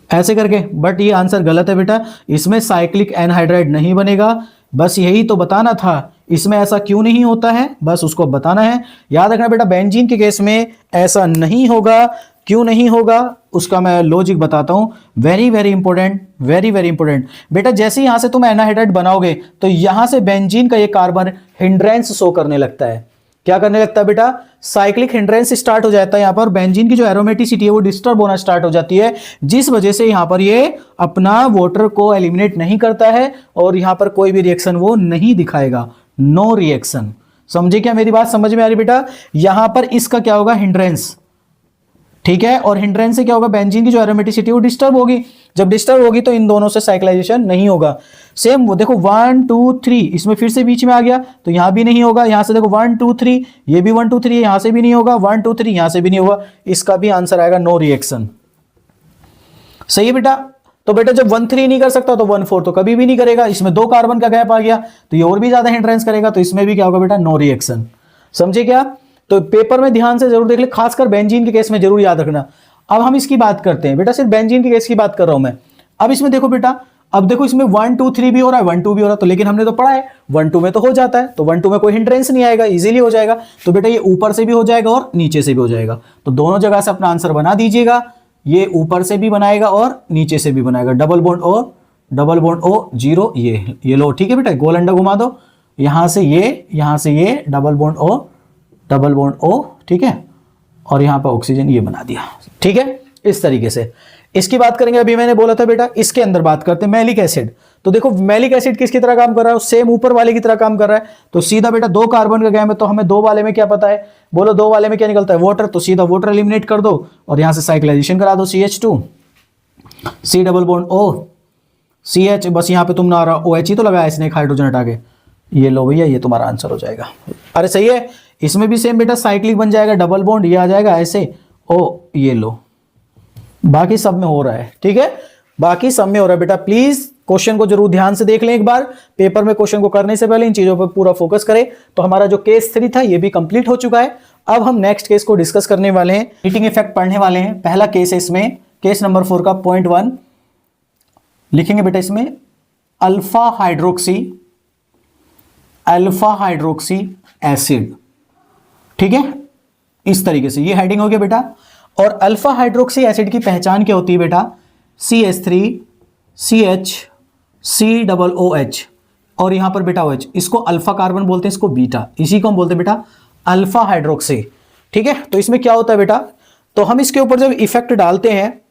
Speaker 1: ऐसे करके, बट ये आंसर गलत है बेटा। इसमें साइक्लिक एनहाइड्राइड नहीं बनेगा। बस यही तो बताना था, इसमें ऐसा क्यों नहीं होता है, बस उसको बताना है। याद रखना बेटा, बेंजीन के केस में ऐसा नहीं होगा। क्यों नहीं होगा उसका मैं लॉजिक बताता हूं। Very very important, very very important बेटा। जैसे यहां से तुम एनहाइड्राइड बनाओगे तो यहां से बेंजीन का ये कार्बन हिंड्रेंस शो करने लगता है। क्या करने लगता है बेटा, साइक्लिक हिंड्रेंस स्टार्ट हो जाता है। यहां पर बेंजीन की जो एरोमेटिसिटी है वो डिस्टर्ब होना स्टार्ट हो जाती है, जिस वजह से यहां पर ये अपना वाटर को एलिमिनेट नहीं करता है और यहां पर कोई भी रिएक्शन वो नहीं दिखाएगा। No reaction. समझे क्या, मेरी बात समझ में आ रही बेटा। यहां पर इसका क्या होगा, हिंड्रेंस, ठीक है। और हिंड्रेंस से क्या होगा, बेंजीन की जो एरोमेटिसिटी वो डिस्टर्ब होगी। जब डिस्टर्ब होगी तो इन दोनों से साइक्लाइजेशन नहीं होगा। सेम वो देखो 1 2 3, इसमें फिर से बीच में आ गया तो यहां भी नहीं होगा। यहां से देखो 1 2 3, ये भी 1 2 3, यहां से भी नहीं होगा। 1 2 3 यहां से भी नहीं होगा। इसका भी आंसर आएगा नो रिएक्शन। सही है बेटा। तो बेटा जब 1 3 नहीं कर सकता तो 1 4 तो कभी भी नहीं करेगा। इसमें 2 कार्बन का गैप आ गया तो ये और भी ज्यादा हिंड्रेंस करेगा, तो इसमें भी क्या होगा बेटा, नो रिएक्शन। समझे क्या। तो पेपर में ध्यान से जरूर देख ले, खासकर बेंजीन के केस में जरूर याद रखना। अब हम इसकी बात करते हैं बेटा, सिर्फ बेंजीन के केस की बात कर रहा हूं मैं। अब इसमें देखो बेटा, अब देखो इसमें 1 2 3 भी हो रहा है, 1 2 भी हो रहा है, तो लेकिन हमने तो पढ़ा है 1 2 में तो हो जाता है, तो 1 2 में कोई हिंड्रेंस नहीं आएगा, इजीली हो जाएगा। तो बेटा ये ऊपर से भी हो जाएगा और नीचे से भी हो जाएगा, तो दोनों जगह से अपना आंसर बना दीजिएगा। ये ऊपर से भी बनाएगा और नीचे से भी बनाएगा। डबल बॉन्ड O 0, ये लो, ठीक है बेटा। गोल अंडा घुमा दो, यहां से ये डबल बॉन्ड O, ठीक है। और यहां पर ऑक्सीजन ये बना दिया, ठीक है। इस तरीके से इसकी बात करेंगे। अभी मैंने बोला था बेटा इसके अंदर बात करते हैं मैलिक एसिड। तो देखो मैलिक एसिड किसकी तरह काम कर रहा है, सेम ऊपर वाले की तरह काम कर रहा है। तो सीधा बेटा 2 कार्बन का गैप है, तो हमें 2 वाले में क्या पता है, बोलो 2 वाले में क्या निकलता है, वाटर। तो सीधा वाटर एलिमिनेट कर दो और यहां से साइक्लाइजेशन करा दो, CH2 C double bond O CH, बस यहां पे तुम ना OH ही तो लगाया इसने, एक हाइड्रोजन हटा के। ये लो भैया, ये तुम्हारा आंसर हो जाएगा। अरे सही है। इसमें भी सेम बेटा साइक्लिक बन जाएगा, डबल बॉन्ड ये आ जाएगा ऐसे O, ये लो। बाकी सब में हो रहा है, ठीक है, बाकी सब में हो रहा है बेटा। प्लीज क्वेश्चन को जरूर ध्यान से देख लें एक बार। पेपर में क्वेश्चन को करने से पहले इन चीजों पर पूरा फोकस करें। तो हमारा जो केस 3 था ये भी कंप्लीट हो चुका है। अब हम नेक्स्ट केस को डिस्कस करने वाले हैं, हीटिंग इफेक्ट पढ़ने वाले हैं। पहला केस है इसमें, केस नंबर 4 का पॉइंट 1 लिखेंगे बेटा। इसमें अल्फा हाइड्रोक्सी एसिड, ठीक है, इस तरीके से ये हेडिंग हो गया बेटा। और अल्फा हाइड्रोक्सी एसिड की पहचान क्या होती है बेटा, CH3 CH COOH और यहां पर बेटा OH। इसको अल्फा कार्बन बोलते हैं, इसको बीटा, इसी को हम बोलते हैं बेटा अल्फा हाइड्रोक्सी, ठीक है। तो इसमें क्या होता है बेटा, तो हम इसके ऊपर जब इफेक्ट डालते हैं,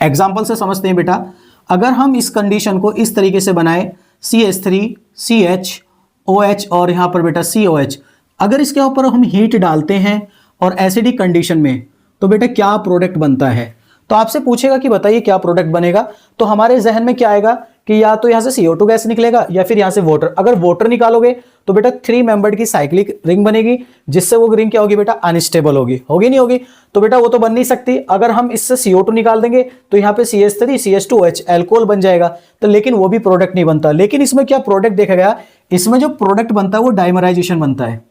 Speaker 1: एग्जाम्पल से समझते हैं बेटा। अगर हम इस कंडीशन को इस तरीके से बनाए, CH3 CHOH और यहां पर बेटा COH, अगर इसके ऊपर हम हीट डालते हैं और एसिडिक कंडीशन में, तो बेटा क्या प्रोडक्ट बनता है। तो आपसे पूछेगा कि बताइए क्या प्रोडक्ट बनेगा, तो हमारे जहन में क्या आएगा कि या तो यहां से CO2 गैस निकलेगा या फिर यहां से वाटर। अगर वाटर निकालोगे तो बेटा 3 मेंबर्ड की साइक्लिक रिंग बनेगी, जिससे वो रिंग क्या होगी बेटा, अनस्टेबल होगी नहीं होगी, तो बेटा वो तो बन नहीं सकती। अगर हम इससे CO2 निकाल देंगे तो यहां पे CH3 CH2OH एल्कोहल बन जाएगा, तो लेकिन वो भी प्रोडक्ट नहीं बनता। लेकिन इसमें क्या प्रोडक्ट देखा गया, इसमें जो प्रोडक्ट बनता है वो डाइमराइजेशन बनता है।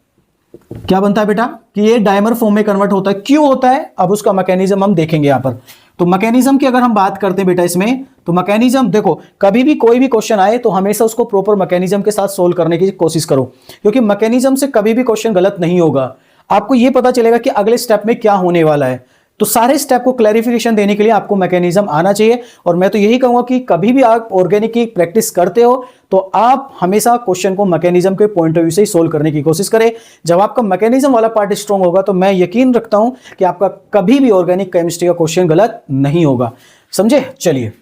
Speaker 1: क्या बनता है बेटा कि ये डायमर फॉर्म में कन्वर्ट होता है। क्यों होता है, अब उसका मैकेनिज्म हम देखेंगे यहां पर। तो मैकेनिज्म की अगर हम बात करते हैं बेटा इसमें, तो मैकेनिज्म देखो, कभी भी कोई भी क्वेश्चन आए तो हमेशा उसको प्रॉपर मैकेनिज्म के साथ सोल्व करने की कोशिश करो, क्योंकि मैकेनिज्म से कभी भी क्वेश्चन गलत नहीं होगा। आपको यह पता चलेगा कि अगले स्टेप में क्या होने वाला है। तो सारे स्टेप को क्लैरिफिकेशन देने के लिए आपको मैकेनिज्म आना चाहिए। और मैं तो यही कहूंगा कि कभी भी आप ऑर्गेनिक की प्रैक्टिस करते हो तो आप हमेशा क्वेश्चन को मैकेनिज्म के पॉइंट ऑफ व्यू से ही सोल्व करने की कोशिश करें। जब आपका मैकेनिज्म वाला पार्ट स्ट्रांग होगा तो मैं यकीन रखता हूं कि आपका कभी भी ऑर्गेनिक केमिस्ट्री का क्वेश्चन गलत नहीं होगा। समझे? चलिए,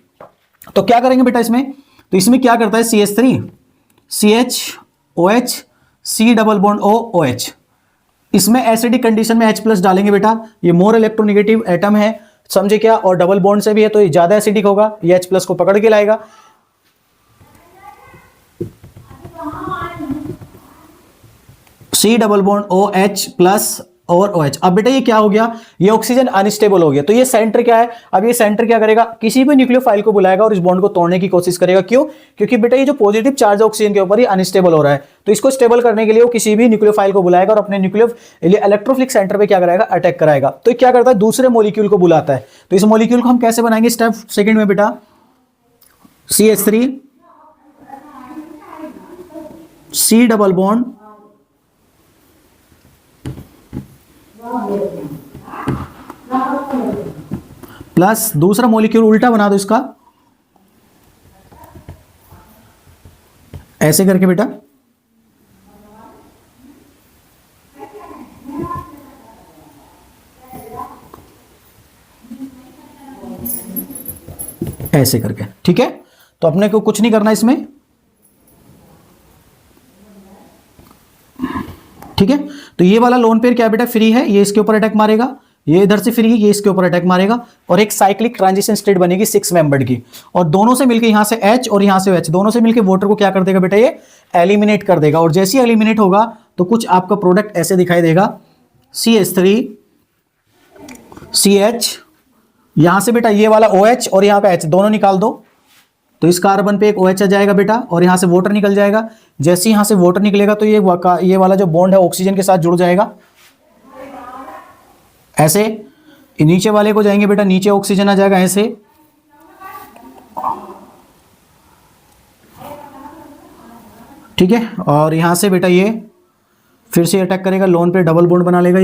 Speaker 1: तो क्या करेंगे बेटा इसमें, तो इसमें क्या करता है CH3 CHOH C double bond OH। इसमें एसिडिक कंडीशन में H+ डालेंगे बेटा, ये मोर इलेक्ट्रोनेगेटिव एटम है, समझे क्या, और डबल बॉन्ड से भी है तो ये ज्यादा एसिडिक होगा, ये H+ को पकड़ के लाएगा। C डबल बॉन्ड OH+ और OH। अब बेटा ये क्या हो गया, ये ऑक्सीजन अनस्टेबल हो गया। तो ये सेंटर क्या है, अब ये सेंटर क्या करेगा, किसी भी न्यूक्लियोफाइल को बुलाएगा और इस बॉन्ड को तोड़ने की कोशिश करेगा। क्यों? क्योंकि बेटा ये जो पॉजिटिव चार्ज है ऑक्सीजन के ऊपर, ये अनस्टेबल हो रहा है। तो इसको स्टेबल करने के लिए वो किसी भी न्यूक्लियोफाइल को बुलाएगा और अपने इलेक्ट्रोफिलिक सेंटर पे क्या कराएगा, अटैक कराएगा। तो क्या करता है, दूसरे मॉलिक्यूल को बुलाता है। तो इस मॉलिक्यूल को हम कैसे बनाएंगे, स्टेप सेकंड में बेटा, CH3 C double bond plus दूसरा मॉलिक्यूल उल्टा बना दो इसका, ऐसे करके बेटा, ऐसे करके, ठीक है। तो अपने को कुछ नहीं करना इसमें, ठीक है। तो ये वाला लोन पेयर क्या बेटा, फ्री है, ये इसके ऊपर अटैक मारेगा, ये इधर से फ्री है, ये इसके ऊपर अटैक मारेगा, और एक साइक्लिक ट्रांजिशन स्टेट बनेगी 6 मेंबर्ड की, और दोनों से मिलकर यहां से H और यहां से H, दोनों से मिलकर वाटर को क्या कर देगा बेटा, ये एलिमिनेट कर देगा। और जैसे ही एलिमिनेट होगा तो कुछ आपका प्रोडक्ट ऐसे दिखाई देगा, CH3 CH, यहां से बेटा ये वाला OH और यहां पे H, दोनों निकाल दो, तो इस कार्बन पे एक OH आ जाएगा बेटा, और यहां से वाटर निकल जाएगा। जैसे ही यहां से वाटर निकलेगा तो ये वाला जो बॉन्ड है ऑक्सीजन के साथ जुड़ जाएगा, ऐसे। नीचे वाले को जाएंगे बेटा, नीचे ऑक्सीजन आ जाएगा ऐसे, ठीक है। और यहां से बेटा ये फिर से अटैक करेगा, लोन पे डबल बॉन्ड बना लेगा,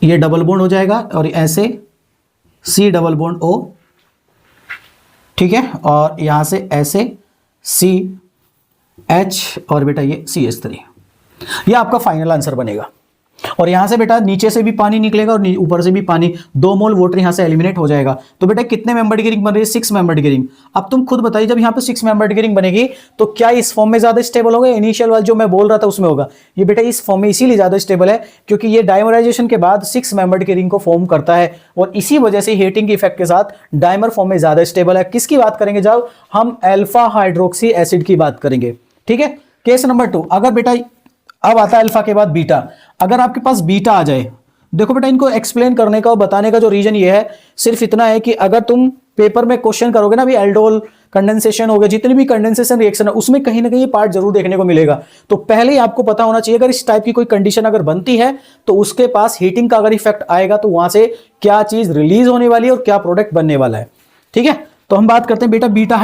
Speaker 1: ये डबल बॉन्ड हो जाएगा, और ऐसे C डबल बॉन्ड O, ठीक है। और यहां से ऐसे CH और बेटा ये CH3, ये आपका फाइनल आंसर बनेगा। और यहां से बेटा नीचे से भी पानी निकलेगा और ऊपर से भी पानी, 2 मोल वाटर यहां से एलिमिनेट हो जाएगा। तो बेटा कितने मेंबर्ड की रिंग बन रही है, 6 मेंबर्ड की रिंग। अब तुम खुद बताइए, जब यहां पे 6 मेंबर्ड की रिंग बनेगी तो क्या इस फॉर्म में ज्यादा स्टेबल होगा, इनिशियल वाला जो मैं बोल रहा था उसमें होगा। ये बेटा इस फॉर्म में इसीलिए ज्यादा स्टेबल है क्योंकि ये डायमराइजेशन के बाद 6 मेंबर्ड की रिंग को फॉर्म करता है, और इसी वजह से हीटिंग के इफेक्ट के साथ डायमर फॉर्म में ज्यादा स्टेबल है। किसकी बात करेंगे, जब हम अल्फा हाइड्रोक्सी एसिड की बात करेंगे, ठीक है। केस नंबर 2, अगर बेटा अब आता है अल्फा के बाद बीटा, अगर आपके पास बीटा आ जाए, देखो बेटा इनको एक्सप्लेन करने का और बताने का जो रीजन ये है, सिर्फ इतना है कि अगर तुम पेपर में क्वेश्चन करोगे ना, अभी एल्डोल कंडेंसेशन हो गया, जितनी भी कंडेंसेशन रिएक्शन है उसमें कहीं ना कहीं ये पार्ट जरूर देखने को मिलेगा। तो पहले ही आपको पता होना चाहिए, अगर इस टाइप की कोई कंडीशन अगर बनती है तो उसके पास हीटिंग का अगर इफेक्ट आएगा तो वहां से क्या चीज रिलीज होने वाली है और क्या प्रोडक्ट बनने वाला है, ठीक है। तो हम बात करते हैं बेटा बीटा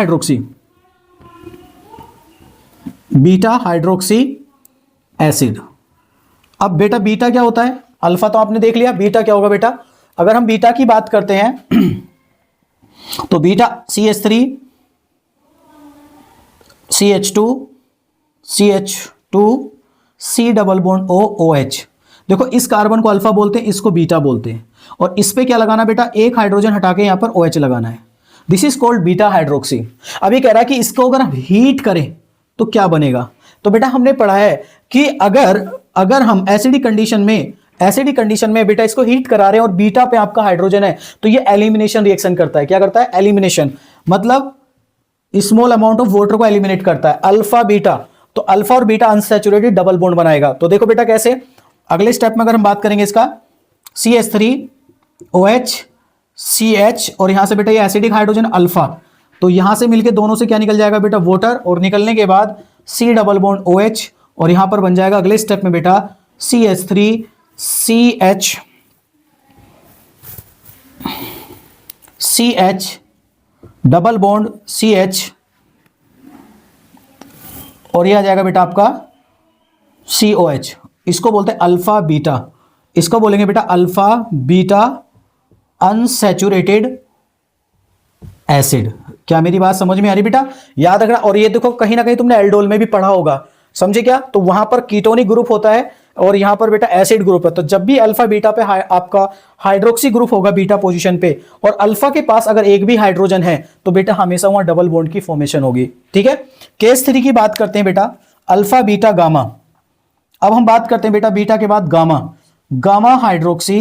Speaker 1: हाइड्रोक्सी एसिड। अब बेटा बीटा क्या होता है, अल्फा तो आपने देख लिया, बीटा क्या होगा बेटा। अगर हम बीटा की बात करते हैं तो beta CH3 CH2 C double bond OH। देखो इस कार्बन को अल्फा बोलते हैं, इसको बीटा बोलते हैं, और इस पे क्या लगाना बेटा, एक हाइड्रोजन हटा के यहां पर OH लगाना है। This is called beta hydroxy. अभी कह रहा है कि इसको अगर हम हीट करें तो क्या बनेगा। तो बेटा हमने पढ़ा है कि अगर हम एसिडिक कंडीशन में बेटा इसको हीट करा रहे हैं और बीटा पे आपका हाइड्रोजन है तो ये एलिमिनेशन रिएक्शन करता है। क्या करता है, एलिमिनेशन, मतलब स्मॉल अमाउंट ऑफ वाटर को एलिमिनेट करता है, अल्फा बीटा। तो अल्फा और बीटा अनसैचुरेटेड डबल बॉन्ड बनाएगा। तो देखो बेटा कैसे, अगले स्टेप में अगर हम बात करेंगे इसका, CH3 OH CH, और यहां से बेटा ये एसिडिक हाइड्रोजन अल्फा, तो यहां से मिलके दोनों से क्या निकल जाएगा बेटा, वाटर, और निकलने के बाद C डबल बॉन्ड OH, और यहां पर बन जाएगा अगले स्टेप में बेटा CH3 CH double bond CH, और यह आ जाएगा बेटा आपका COH। इसको बोलते हैं अल्फा बीटा, इसको बोलेंगे बेटा अल्फा बीटा अनसैचुरेटेड एसिड। क्या मेरी बात समझ में आ रही बेटा? याद रखना। और ये देखो कहीं ना कहीं तुमने एल्डोल में भी पढ़ा होगा, समझे क्या? तो वहां पर कीटोनिक ग्रुप होता है और यहां पर बेटा एसिड ग्रुप है। तो जब भी अल्फा बीटा पे आपका हाइड्रोक्सी ग्रुप होगा बीटा पोजीशन पे, और अल्फा के पास अगर एक भी हाइड्रोजन है, तो बेटा हमेशा वहां डबल बॉन्ड की फॉर्मेशन होगी। ठीक है, केस 3 की बात करते हैं बेटा, अल्फा बीटा गामा। अब हम बात करते हैं बेटा बीटा के बाद गामा, गामा हाइड्रोक्सी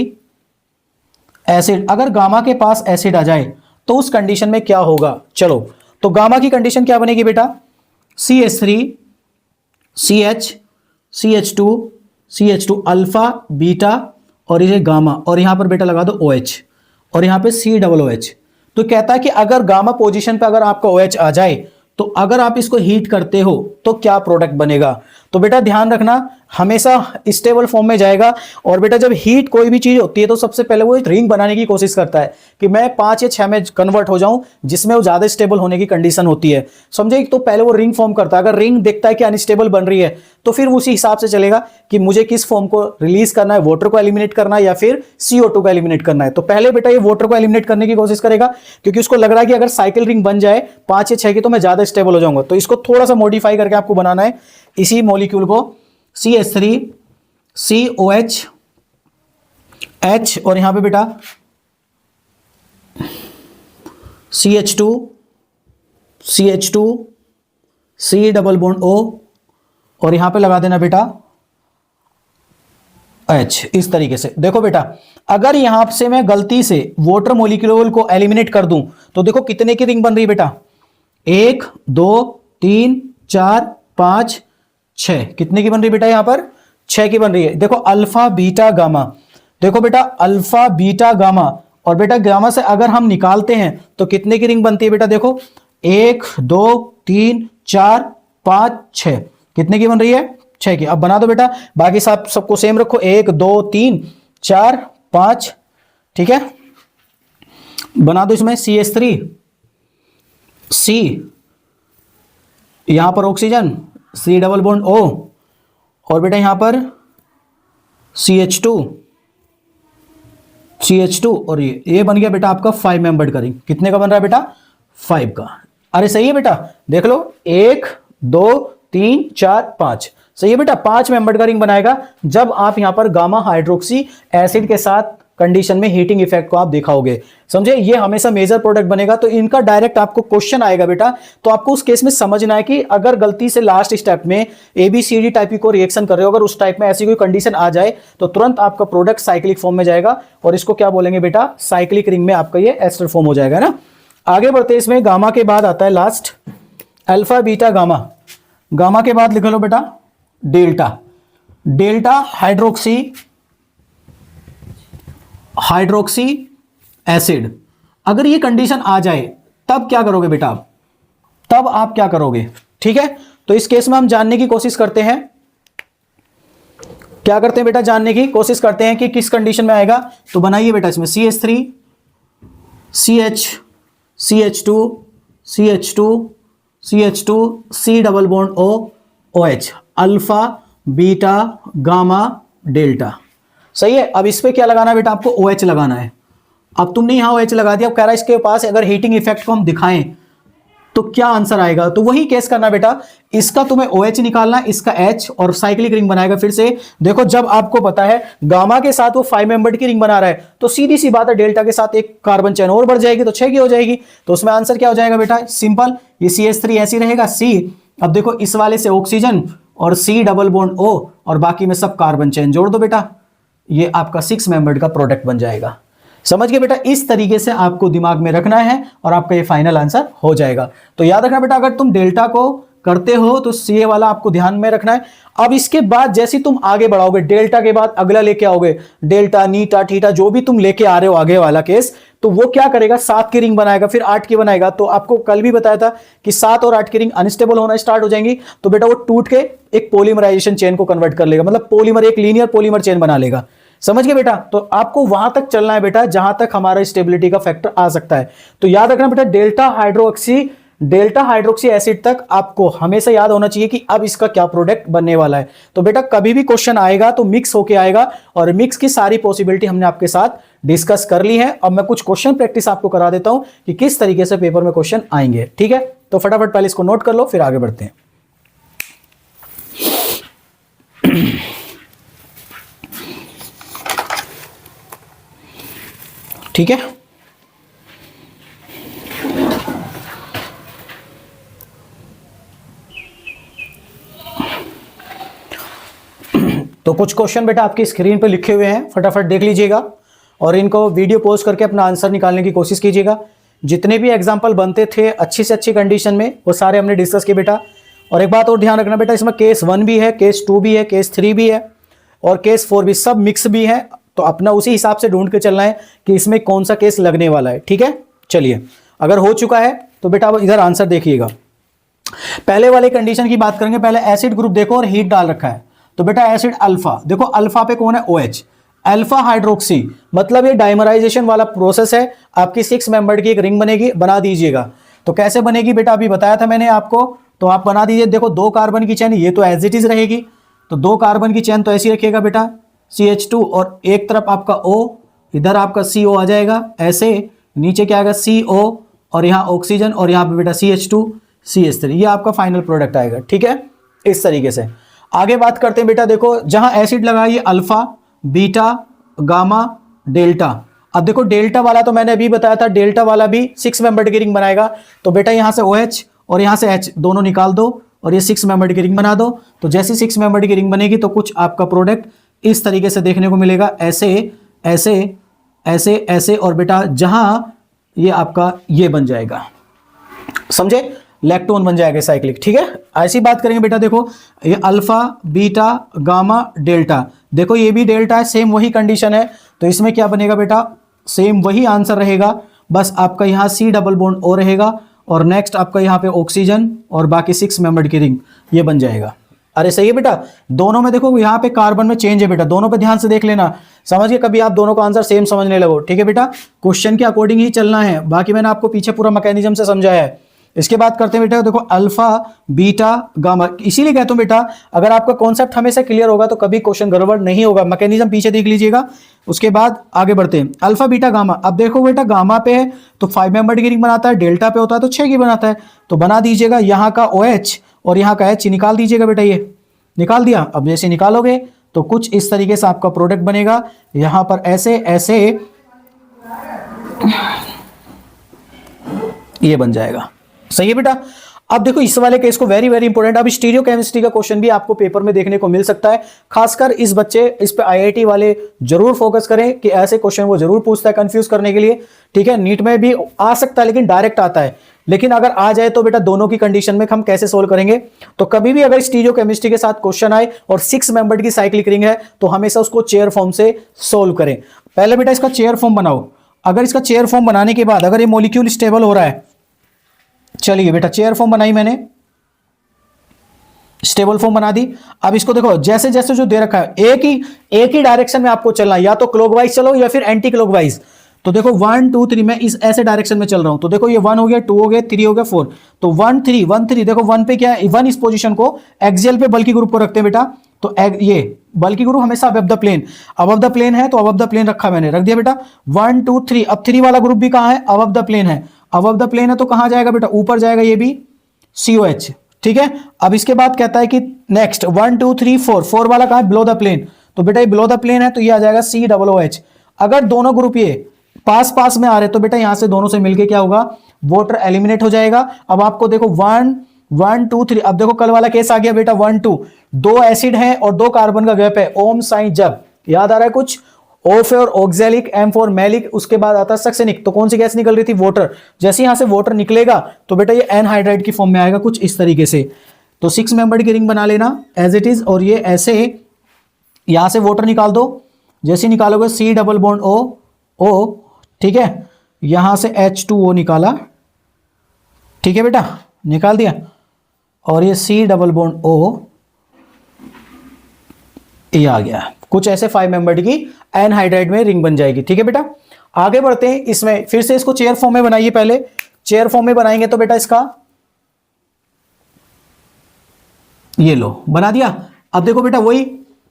Speaker 1: एसिड। अगर गामा के पास एसिड आ जाए तो उस कंडीशन में क्या होगा? चलो, तो गामा की कंडीशन क्या बनेगी बेटा? CH3 CH CH2 CH2 alpha beta और ये गामा, और यहां पर बेटा लगा दो OH, और यहां पे C डबल OH। तो कहता है कि अगर गामा पोजीशन पे अगर आपका OH आ जाए, तो अगर आप इसको हीट करते हो तो क्या प्रोडक्ट बनेगा? तो बेटा ध्यान रखना, हमेशा स्टेबल फॉर्म में जाएगा। और बेटा जब हीट कोई भी चीज होती है तो सबसे पहले वो एक रिंग बनाने की कोशिश करता है कि मैं 5 या 6 में कन्वर्ट हो जाऊं, जिसमें वो ज्यादा स्टेबल होने की कंडीशन होती है, समझे? तो पहले वो रिंग फॉर्म करता है। अगर रिंग देखता है कि अनस्टेबल बन रही है, तो फिर उसी हिसाब से चलेगा कि मुझे किस फॉर्म को रिलीज करना है, वाटर को एलिमिनेट करना है या फिर CO2 को एलिमिनेट करना है। तो पहले बेटा ये वाटर को एलिमिनेट करने की कोशिश करेगा, क्योंकि उसको लग रहा है कि अगर साइकिल रिंग बन जाए 5 या 6 की, तो मैं ज्यादा स्टेबल हो जाऊंगा। तो इसको थोड़ा सा मॉडिफाई करके आपको बनाना है, इसी मॉलिक्यूल को CH3 COH H, और यहां पे बेटा CH2 C double bond O, और यहां पे लगा देना बेटा H। इस तरीके से देखो बेटा, अगर यहां से मैं गलती से वाटर मॉलिक्यूल को एलिमिनेट कर दूं, तो देखो कितने की रिंग बन रही है बेटा? 1 2 3 4 5 6। कितने की बन रही है बेटा? यहां पर 6 की बन रही है। देखो अल्फा बीटा गामा, देखो बेटा अल्फा बीटा गामा, और बेटा गामा से अगर हम निकालते हैं तो कितने की रिंग बनती है बेटा? देखो 1 2 3 4 5 6। कितने की बन रही है? 6 की। अब बना दो बेटा, बाकी सबको सेम रखो, 1 2 3 4 5। ठीक है, बना दो इसमें CH3 C, यहां पर oxygen C double bond O, और बेटा यहां पर CH2 और ये बन गया बेटा आपका 5 मेंबर्ड का रिंग। कितने का बन रहा है बेटा? 5 का। अरे सही है बेटा, देख लो 1 2 3 4 5। सही है बेटा, 5 मेंबर्ड का रिंग बनाएगा जब आप यहां पर गामा हाइड्रोक्सी एसिड के साथ कंडीशन में हीटिंग इफेक्ट को आप दिखाओगे, समझे? ये हमेशा मेजर प्रोडक्ट बनेगा। तो इनका डायरेक्ट आपको क्वेश्चन आएगा बेटा, तो आपको उस केस में समझना है कि अगर गलती से लास्ट स्टेप में ABCD टाइप की कोई रिएक्शन कर रहे हो, अगर उस टाइप में ऐसी कोई कंडीशन आ जाए, तो तुरंत आपका प्रोडक्ट साइक्लिक फॉर्म में जाएगा, और इसको क्या बोलेंगे बेटा? साइक्लिक रिंग में आपका ये एस्टर फॉर्म हो जाएगा ना। आगे बढ़ते हैं, इसमें गामा के बाद आता है last alpha beta gamma. Gamma के बाद लिख लो बेटा डेल्टा, डेल्टा हाइड्रोक्सी एसिड। अगर ये कंडीशन आ जाए तब क्या करोगे बेटा? तब आप क्या करोगे? ठीक है, तो इस केस में हम जानने की कोशिश करते हैं, क्या करते हैं बेटा? जानने की कोशिश करते हैं कि किस कंडीशन में आएगा। तो बनाइए बेटा इसमें CH3 CH2 C double bond O OH, alpha beta gamma delta. सही है। अब इस पे क्या लगाना है बेटा? आपको OH लगाना है। अब तुमने यहां OH लगा दिया, अब कह रहा है इसके पास अगर हीटिंग इफेक्ट को हम दिखाएं तो क्या आंसर आएगा? तो वही केस करना बेटा, इसका तुम्हें OH निकालना, इसका H, और साइक्लिक रिंग बनाएगा फिर से। देखो जब आपको पता है गामा के साथ वो 5 मेंबर्ड की रिंग बना रहा है, तो सीधी सी बात है डेल्टा के साथ एक कार्बन चेन और बढ़ जाएगी, तो 6 की हो जाएगी। तो उसमें आंसर क्या हो जाएगा बेटा? सिंपल, ये CH3 ऐसी रहेगा C। अब देखो इस वाले से ऑक्सीजन और C डबल बॉन्ड O, और बाकी में सब कार्बन चेन जोड़ दो बेटा, ये आपका 6 मेंबर्ड का प्रोडक्ट बन जाएगा। समझ गए बेटा? इस तरीके से आपको दिमाग में रखना है और आपका ये फाइनल आंसर हो जाएगा। तो याद रखना बेटा, अगर तुम डेल्टा को करते हो तो CA वाला आपको ध्यान में रखना है। अब इसके बाद जैसे तुम आगे बढ़ाओगे, डेल्टा के बाद अगला लेके आओगे, डेल्टा नीटा थीटा जो भी तुम लेके आ रहे हो आगे वाला केस, तो वो क्या करेगा, 7 की रिंग बनाएगा, फिर 8 की बनाएगा। तो आपको कल भी बताया था कि 7 और 8 की रिंग अनस्टेबल होना स्टार्ट हो जाएंगी, तो बेटा वो टूट के एक पॉलीमराइजेशन चेन को कन्वर्ट कर लेगा, मतलब पॉलीमर, एक लीनियर पॉलीमर चेन बना लेगा। समझ गए बेटा? तो आपको वहां तक चलना है बेटा जहां तक हमारा स्टेबिलिटी का फैक्टर आ सकता है। तो याद रखना बेटा, डेल्टा हाइड्रोक्सी एसिड तक आपको हमेशा याद होना चाहिए कि अब इसका क्या प्रोडक्ट बनने वाला है। तो बेटा कभी भी क्वेश्चन आएगा तो मिक्स होके आएगा, और मिक्स की सारी पॉसिबिलिटी हमने आपके साथ डिस्कस कर ली है। अब मैं कुछ क्वेश्चन प्रैक्टिस आपको करा देता हूं कि किस तरीके से पेपर में क्वेश्चन आएंगे। ठीक है, तो फटाफट पहले इसको नोट कर लो, फिर आगे बढ़ते हैं। ठीक है, तो कुछ क्वेश्चन बेटा आपकी स्क्रीन पे लिखे हुए हैं, फटाफट देख लीजिएगा और इनको वीडियो पॉज करके अपना आंसर निकालने की कोशिश कीजिएगा। जितने भी एग्जाम्पल बनते थे अच्छी से अच्छी कंडीशन में, वो सारे हमने डिस्कस किए बेटा। और एक बात और ध्यान रखना बेटा, इसमें केस 1 भी है, केस 2 भी है, केस 3 भी है और केस 4 भी, सब मिक्स भी है। तो अपना उसी हिसाब से ढूंढ के चलना है कि इसमें कौन सा केस लगने वाला है। ठीक है, चलिए अगर हो चुका है तो बेटा अब इधर आंसर देखिएगा। पहले वाले कंडीशन की बात करेंगे। पहले एसिड ग्रुप देखो और हीट डाल रखा है, तो बेटा एसिड अल्फा, देखो अल्फा पे कौन है, OH, अल्फा हाइड्रोक्सी, मतलब ये डाइमराइजेशन वाला प्रोसेस है। आपकी 6 मेंबर्ड की एक रिंग बनेगी, बना दीजिएगा। तो कैसे बनेगी बेटा, अभी बताया था मैंने आपको, तो आप बना दीजिए। देखो 2 कार्बन की चेन, ये तो एज इट इज रहेगी, तो 2 कार्बन की चेन तो ऐसी रखिएगा बेटा, CH2, और एक तरफ आपका O, इधर आपका CO आ जाएगा, ऐसे नीचे क्या आएगा CO, और यहाँ ऑक्सीजन, और यहाँ पे बेटा CH2 CH3, ये आपका फाइनल प्रोडक्ट आएगा। ठीक है, इस तरीके से आगे बात करते हैं बेटा। देखो जहां एसिड लगा, ये अल्फा, बीटा, गामा, डेल्टा। अब देखो डेल्टा वाला तो मैंने अभी बताया था, डेल्टा वाला भी 6 मेंबर्ड की रिंग बनाएगा। तो बेटा यहां से OH और यहां से H दोनों निकाल दो और ये 6 मेंबर्ड की रिंग बना दो। तो जैसे 6 मेंबर्ड की रिंग बनेगी तो कुछ आपका प्रोडक्ट इस तरीके से देखने को मिलेगा, ऐसे ऐसे ऐसे ऐसे, और बेटा जहां ये आपका ये बन जाएगा, समझे, लैक्टोन बन जाएगा साइक्लिक। ठीक है, ऐसी बात करेंगे बेटा। देखो ये अल्फा, बीटा, गामा, डेल्टा, देखो ये भी डेल्टा है, सेम वही कंडीशन है। तो इसमें क्या बनेगा बेटा, सेम वही आंसर रहेगा, बस आपका यहाँ C डबल बॉन्ड O रहेगा, और नेक्स्ट आपका यहाँ पे ऑक्सीजन और बाकी 6 मेंबर्ड की रिंग, ये बन जाएगा। अरे सही है बेटा, दोनों में देखो यहाँ पे कार्बन में चेंज है बेटा, दोनों पे ध्यान से देख लेना, समझिए, कभी आप दोनों का आंसर सेम समझने लगो। ठीक है बेटा, क्वेश्चन के अकॉर्डिंग ही चलना है, बाकी मैंने आपको पीछे पूरा मैकेनिज्म से समझाया है। इसके बाद करते हैं बेटा, देखो अल्फा, बीटा, गामा, इसीलिए कहता हूं बेटा अगर आपका कॉन्सेप्ट हमेशा क्लियर होगा तो कभी क्वेश्चन गड़बड़ नहीं होगा। मैकेनिज्म पीछे देख लीजिएगा, उसके बाद आगे बढ़ते हैं। Alpha, beta, gamma. अब देखो बेटा गामा पे है तो 5 मेंबर्ड की रिंग बनाता है, डेल्टा पे होता है तो 6 की बनाता है। तो बना दीजिएगा, यहाँ का OH और यहाँ का H निकाल दीजिएगा बेटा, ये निकाल दिया। अब जैसे निकालोगे तो कुछ इस तरीके से आपका प्रोडक्ट बनेगा, यहां पर ऐसे ऐसे ये बन जाएगा। सही है बेटा। अब देखो इस वाले केस को वेरी वेरी इंपॉर्टेंट, अब स्टीरियो केमिस्ट्री का क्वेश्चन भी आपको पेपर में देखने को मिल सकता है, खासकर इस पे IIT वाले जरूर फोकस करें कि ऐसे क्वेश्चन वो जरूर पूछता है कंफ्यूज करने के लिए। ठीक है, नीट में भी आ सकता है लेकिन डायरेक्ट आता है, लेकिन अगर आ जाए तो बेटा दोनों की कंडीशन में हम कैसे सोल्व करेंगे। तो कभी भी अगर स्टीरियो केमिस्ट्री के साथ क्वेश्चन आए और 6 मेंबर्ड की साइक्लिक रिंग है तो हमेशा उसको चेयर फॉर्म से सोल्व करें। पहले बेटा इसका चेयर फॉर्म बनाओ, अगर इसका चेयर फॉर्म बनाने के बाद अगर ये मॉलिक्यूल स्टेबल हो रहा है, चलिए बेटा चेयर फॉर्म बनाई मैंने, स्टेबल फॉर्म बना दी। अब इसको देखो जैसे जैसे जो दे रखा है एक ही डायरेक्शन में आपको चलना है, या तो क्लॉकवाइज चलो या फिर एंटी क्लॉकवाइज। तो देखो 1 2 3 मैं इस ऐसे डायरेक्शन में चल रहा हूं, तो देखो ये 1 हो गया, 2 हो गया, 3 हो गया, 4। तो 1 3 देखो 1 पे क्या है, 1 इस पोजीशन को एक्सियल पे बल्कि ग्रुप को रखते हैं बेटा। तो ये बल्कि ग्रुप हमेशा above the plane, above the plane है तो अबव द प्लेन रखा मैंने, रख दिया बेटा 1 2 3। अब 3 वाला ग्रुप भी कहां है, अबव द प्लेन है, अबव द प्लेन है तो कहां जाएगा बेटा, ऊपर जाएगा, ये भी COH। ठीक है, अब इसके बाद कहता है कि नेक्स्ट 1 2 3 4 वाला कहां है, बिलो द प्लेन। तो बेटा ये बिलो द प्लेन है तो ये आ जाएगा COOH। अगर दोनों ग्रुप ये पास पास में आ रहे तो बेटा यहां से दोनों से मिलके क्या होगा, वाटर एलिमिनेट हो जाएगा। अब आपको देखो 1 1 2 3, अब देखो कल वाला केस आ गया बेटा 1 2, 2 एसिड है और 2 कार्बन का गैप है, ओम साइन जब, याद आ रहा है कुछ, O for oxalic, M for malic, उसके बाद आता है सक्सेनिक। तो कौन सी गैस निकल रही थी, वाटर। जैसे यहां से वाटर निकलेगा तो बेटा ये एनहाइड्राइड की फॉर्म में आएगा कुछ इस तरीके से। तो 6 मेंबर्ड की रिंग बना लेना एज इट इज, और ये ऐसे यहां से वाटर निकाल दो, जैसे निकालोगे C डबल बॉन्ड O, ठीक है, यहां से H2O निकाला, ठीक है बेटा, निकाल दिया, और ये C डबल बॉन्ड O ये आ गया। कुछ ऐसे 5 मेंबर्ड की एनहाइड्राइड में रिंग बन जाएगी। ठीक है बेटा, आगे बढ़ते हैं। इसमें फिर से इसको चेयर फॉर्म में बनाइए। पहले चेयर फॉर्म में बनाएंगे तो बेटा इसका ये लो बना दिया। अब देखो बेटा वही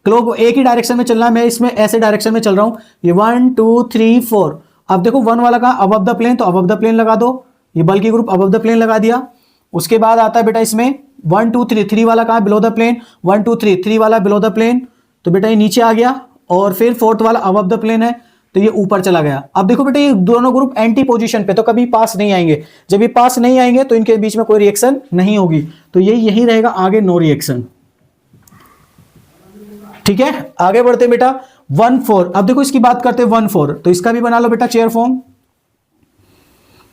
Speaker 1: क्लॉक एक ही डायरेक्शन में चलना है, मैं इसमें ऐसे डायरेक्शन में चल रहा हूं, ये 1 2 3 4। अब देखो 1 वाला कहा अबव द प्लेन, तो अबव द प्लेन लगा दो, ये bulky group above the plane लगा दिया। उसके बाद आता है बेटा इसमें 1 2 3, 3 वाला कहा बिलो द प्लेन, 1 2 3, 3 वाला बिलो द प्लेन, तो बेटा ये नीचे आ गया। और फिर 4th वाला अबव द प्लेन है तो ये ऊपर चला गया। अब देखो बेटा ये दोनों ग्रुप एंटी पोजीशन पे, तो कभी पास नहीं आएंगे। जब ये पास नहीं आएंगे तो इनके बीच में कोई रिएक्शन नहीं होगी, तो ये यही रहेगा आगे, नो रिएक्शन। ठीक है, आगे बढ़ते बेटा 1 4। अब देखो इसकी बात करते हैं 1 4, तो इसका भी बना लो बेटा चेयर फॉर्म।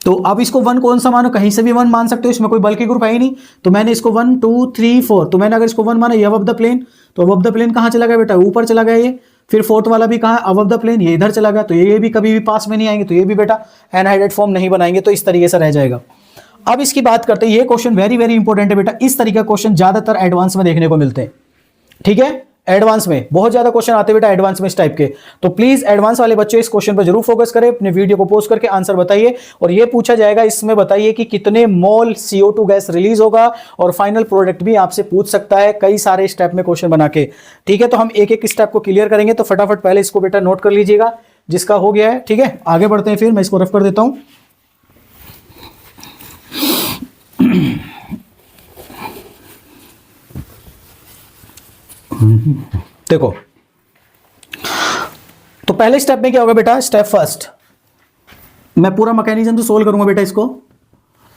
Speaker 1: तो अब इसको 1 कौन सा मानो, कहीं से भी 1 मान सकते हो, इसमें कोई बल्कि ग्रुप है ही नहीं, तो मैंने इसको 1 2 3 4, तो मैंने अगर इसको 1 माना ये अबव द प्लेन, तो अबव द प्लेन कहां चला गया बेटा, ऊपर चला गया ये। फिर 4th वाला भी कहां अबव द प्लेन, ये इधर चला गया, तो ये भी कभी भी पास में नहीं आएंगे, तो ये भी बेटा एनहाइड्राइड फॉर्म नहीं बनाएंगे, तो इस तरीके से रह जाएगा। अब इसकी बात करते हैं, ये क्वेश्चन वेरी वेरी इंपॉर्टेंट है बेटा, इस तरीके का क्वेश्चन ज्यादातर एडवांस में देखने को मिलते हैं। ठीक है, एडवांस में बहुत ज्यादा क्वेश्चन आते हैं बेटा एडवांस में इस टाइप के, तो प्लीज एडवांस वाले बच्चे इस क्वेश्चन पर जरूर फोकस करें, अपने वीडियो को पोस्ट करके आंसर बताइए। और ये पूछा जाएगा इसमें, बताइए कि कितने मोल CO2 गैस रिलीज होगा, और फाइनल प्रोडक्ट भी आपसे पूछ सकता है कई सारे स्टेप में क्वेश्चन बना के। ठीक है, तो हम एक एक स्टेप को क्लियर करेंगे, तो फटाफट पहले इसको बेटा नोट कर लीजिएगा जिसका हो गया है। ठीक है, आगे बढ़ते हैं, फिर मैं इसको रफ कर देता हूं। देखो, तो पहले स्टेप में क्या होगा बेटा, स्टेप फर्स्ट, मैं पूरा मैकेनिज्म तो सोल्व करूंगा बेटा इसको।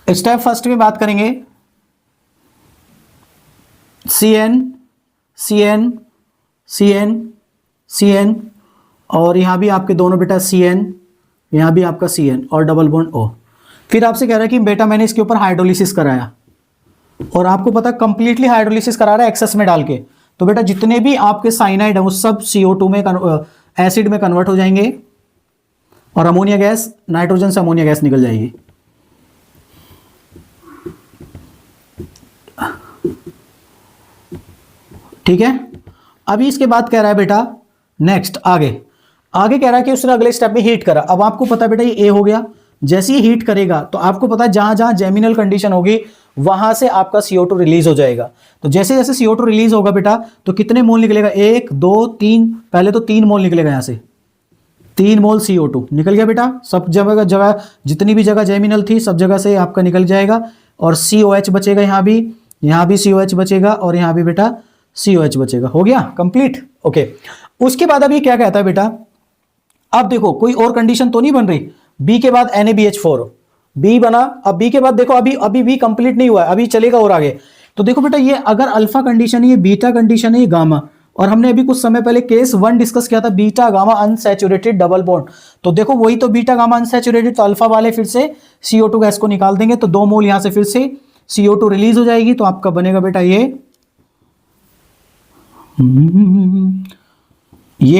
Speaker 1: स्टेप फर्स्ट में बात करेंगे CN CN CN CN, और यहां भी आपके दोनों बेटा CN, यहां भी आपका CN और डबल बॉन्ड O। फिर आपसे कह रहा है कि बेटा मैंने इसके ऊपर हाइड्रोलिसिस कराया, और आपको पता कंप्लीटली हाइड्रोलिसिस करा रहा है एक्सेस में डाल के, तो बेटा जितने भी आपके साइनाइड है वो सब CO2 में एसिड में कन्वर्ट हो जाएंगे, और अमोनिया गैस, नाइट्रोजन से अमोनिया गैस निकल जाएगी। ठीक है, अभी इसके बाद कह रहा है बेटा नेक्स्ट आगे कह रहा है कि उसने अगले स्टेप में हीट करा। अब आपको पता है बेटा ये A हो गया, जैसे ही हीट करेगा तो आपको पता है जहां जहां जेमिनल कंडीशन होगी वहां से आपका CO2 रिलीज हो जाएगा। तो जैसे जैसे CO2 रिलीज होगा बेटा, तो कितने मोल निकलेगा, 1 2 3, पहले तो 3 मोल निकलेगा, यहां से 3 मोल CO2 निकल गया बेटा। सब जगह जितनी भी जगह जेमिनल थी सब जगह से आपका निकल जाएगा, और COH बचेगा, यहां भी COH बचेगा, और यहां भी बेटा COH बचेगा। हो गया कंप्लीट। ओके, उसके बाद अभी क्या कहता है बेटा, अब देखो कोई और कंडीशन तो नहीं बन रही, B के बाद NaBH4 B बना। अब B के बाद देखो अभी भी कंप्लीट नहीं हुआ है, अभी चलेगा और आगे। तो देखो बेटा ये अगर अल्फा कंडीशन है, ये बीटा कंडीशन है, ये गामा, और हमने अभी कुछ समय पहले केस 1 डिस्कस किया था, beta gamma unsaturated double bond. तो देखो वही तो बीटा गामा अनसैचुरेटेड, तो अल्फा वाले फिर से CO2 गैस को निकाल देंगे, तो 2 मोल यहां से फिर से CO2 रिलीज हो जाएगी, तो आपका बनेगा बेटा ये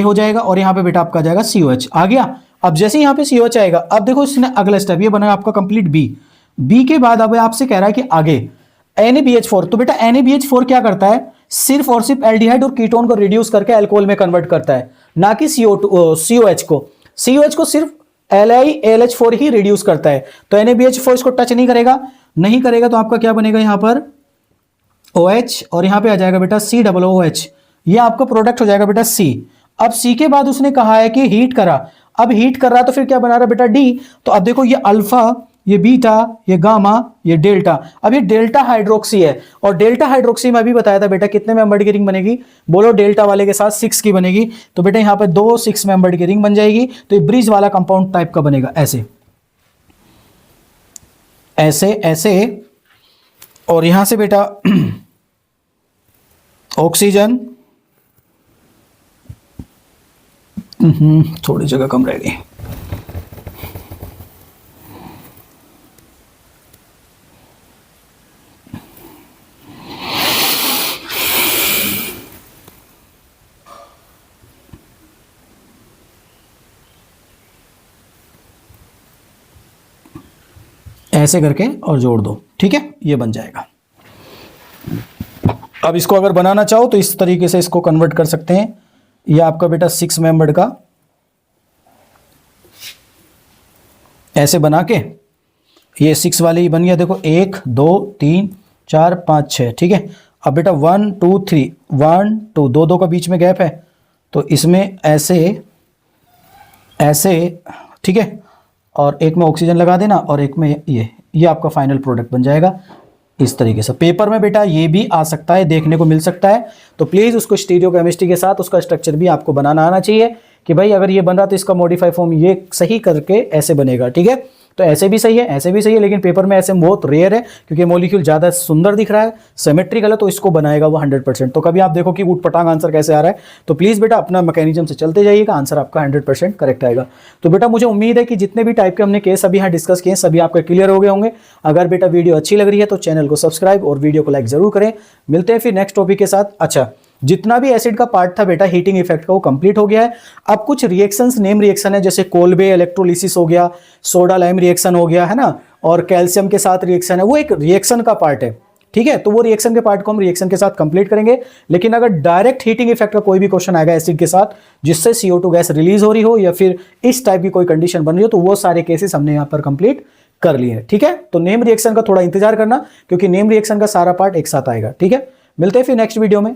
Speaker 1: हो जाएगा, और यहां पे बेटा आपका जाएगा COH आ गया। अब जैसे यहां पे COH आएगा, अब देखो इसने अगला स्टेप ये बना आपका कंप्लीट B के बाद अब आपसे कह रहा है कि आगे NaBH4। तो बेटा NaBH4 क्या करता है, सिर्फ और सिर्फ एल्डिहाइड और कीटोन को रिड्यूस करके अल्कोहल में कन्वर्ट करता है, ना कि COH को सिर्फ LiAlH4 ही रिड्यूस करता है। तो NaBH4 इसको टच नहीं करेगा, तो आपका क्या बनेगा यहाँ पर OH, और यहां पे आ जाएगा बेटा COOH, ये आपका प्रोडक्ट हो जाएगा बेटा C। अब C के बाद उसने कहा है कि हीट करा, अब हीट कर रहा है तो फिर क्या बना रहा है बेटा D। तो अब देखो ये अल्फा, ये बीटा, ये गामा, ये डेल्टा। अब ये डेल्टा हाइड्रोक्सी है, और डेल्टा हाइड्रोक्सी में अभी बताया था बेटा कितने मेंबर्ड की रिंग बनेगी, बोलो डेल्टा वाले के साथ 6 की बनेगी। तो बेटा यहाँ पे 2 6 मेंबर्ड की रिंग बन जाएगी, तो ये ब्रिज वाला कंपाउंड टाइप का बनेगा, ऐसे। और यहां से बेटा ऑक्सीजन, थोड़ी जगह कम रह गई, ऐसे करके और जोड़ दो, ठीक है, ये बन जाएगा। अब इसको अगर बनाना चाहो तो इस तरीके से इसको कन्वर्ट कर सकते हैं। ये आपका बेटा 6 मेंबर्ड का ऐसे बना के ये 6 वाले ही बन गया। देखो 1 2 3 4 5 6, ठीक है। अब बेटा 1 2 3 1 2 दो दो का बीच में गैप है, तो इसमें ऐसे ऐसे, ठीक है, और एक में ऑक्सीजन लगा देना और एक में ये आपका फाइनल प्रोडक्ट बन जाएगा इस तरीके से। पेपर में बेटा ये भी आ सकता है, देखने को मिल सकता है, तो प्लीज़ उसको स्टीरियोकेमिस्ट्री के साथ उसका स्ट्रक्चर भी आपको बनाना आना चाहिए कि भाई अगर ये बन रहा तो इसका मॉडिफाई फॉर्म ये सही करके ऐसे बनेगा, ठीक है। तो ऐसे भी सही है, ऐसे भी सही है, लेकिन पेपर में ऐसे बहुत रेयर है क्योंकि मॉलिक्यूल ज़्यादा सुंदर दिख रहा है, सिमेट्रिकल है, तो इसको बनाएगा वो 100%। तो कभी आप देखो कि ऊटपटांग आंसर कैसे आ रहा है, तो प्लीज़ बेटा अपना मैकेनिज्म से चलते जाइएगा, आंसर आपका 100% करेक्ट आएगा। तो बेटा मुझे उम्मीद है कि जितने भी टाइप के हमने केस अभी यहाँ डिस्कस किए सभी आपके क्लियर हो गए होंगे। अगर बेटा वीडियो अच्छी लग रही है तो चैनल को सब्सक्राइब और वीडियो को लाइक जरूर करें। मिलते हैं फिर नेक्स्ट टॉपिक के साथ। अच्छा, जितना भी एसिड का पार्ट था बेटा हीटिंग इफेक्ट का वो कंप्लीट हो गया है। अब कुछ रिएक्शंस नेम रिएक्शन है, जैसे कोल्बे इलेक्ट्रोलिसिस हो गया, सोडा लाइम रिएक्शन हो गया, है ना, और कैल्शियम के साथ रिएक्शन है, वो एक रिएक्शन का पार्ट है, ठीक है। तो वो रिएक्शन के पार्ट को हम रिएक्शन के साथ कंप्लीट करेंगे। लेकिन अगर डायरेक्ट हीटिंग इफेक्ट का कोई भी क्वेश्चन आएगा एसिड के साथ जिससे CO2 गैस रिलीज हो रही हो या फिर इस टाइप की कोई कंडीशन बन रही हो, तो वो सारे केसेस हमने यहाँ पर कंप्लीट कर लिए हैं, ठीक है। तो नेम रिएक्शन का थोड़ा इंतजार करना क्योंकि नेम रिएक्शन का सारा पार्ट एक साथ आएगा, ठीक है। मिलते हैं फिर नेक्स्ट वीडियो में।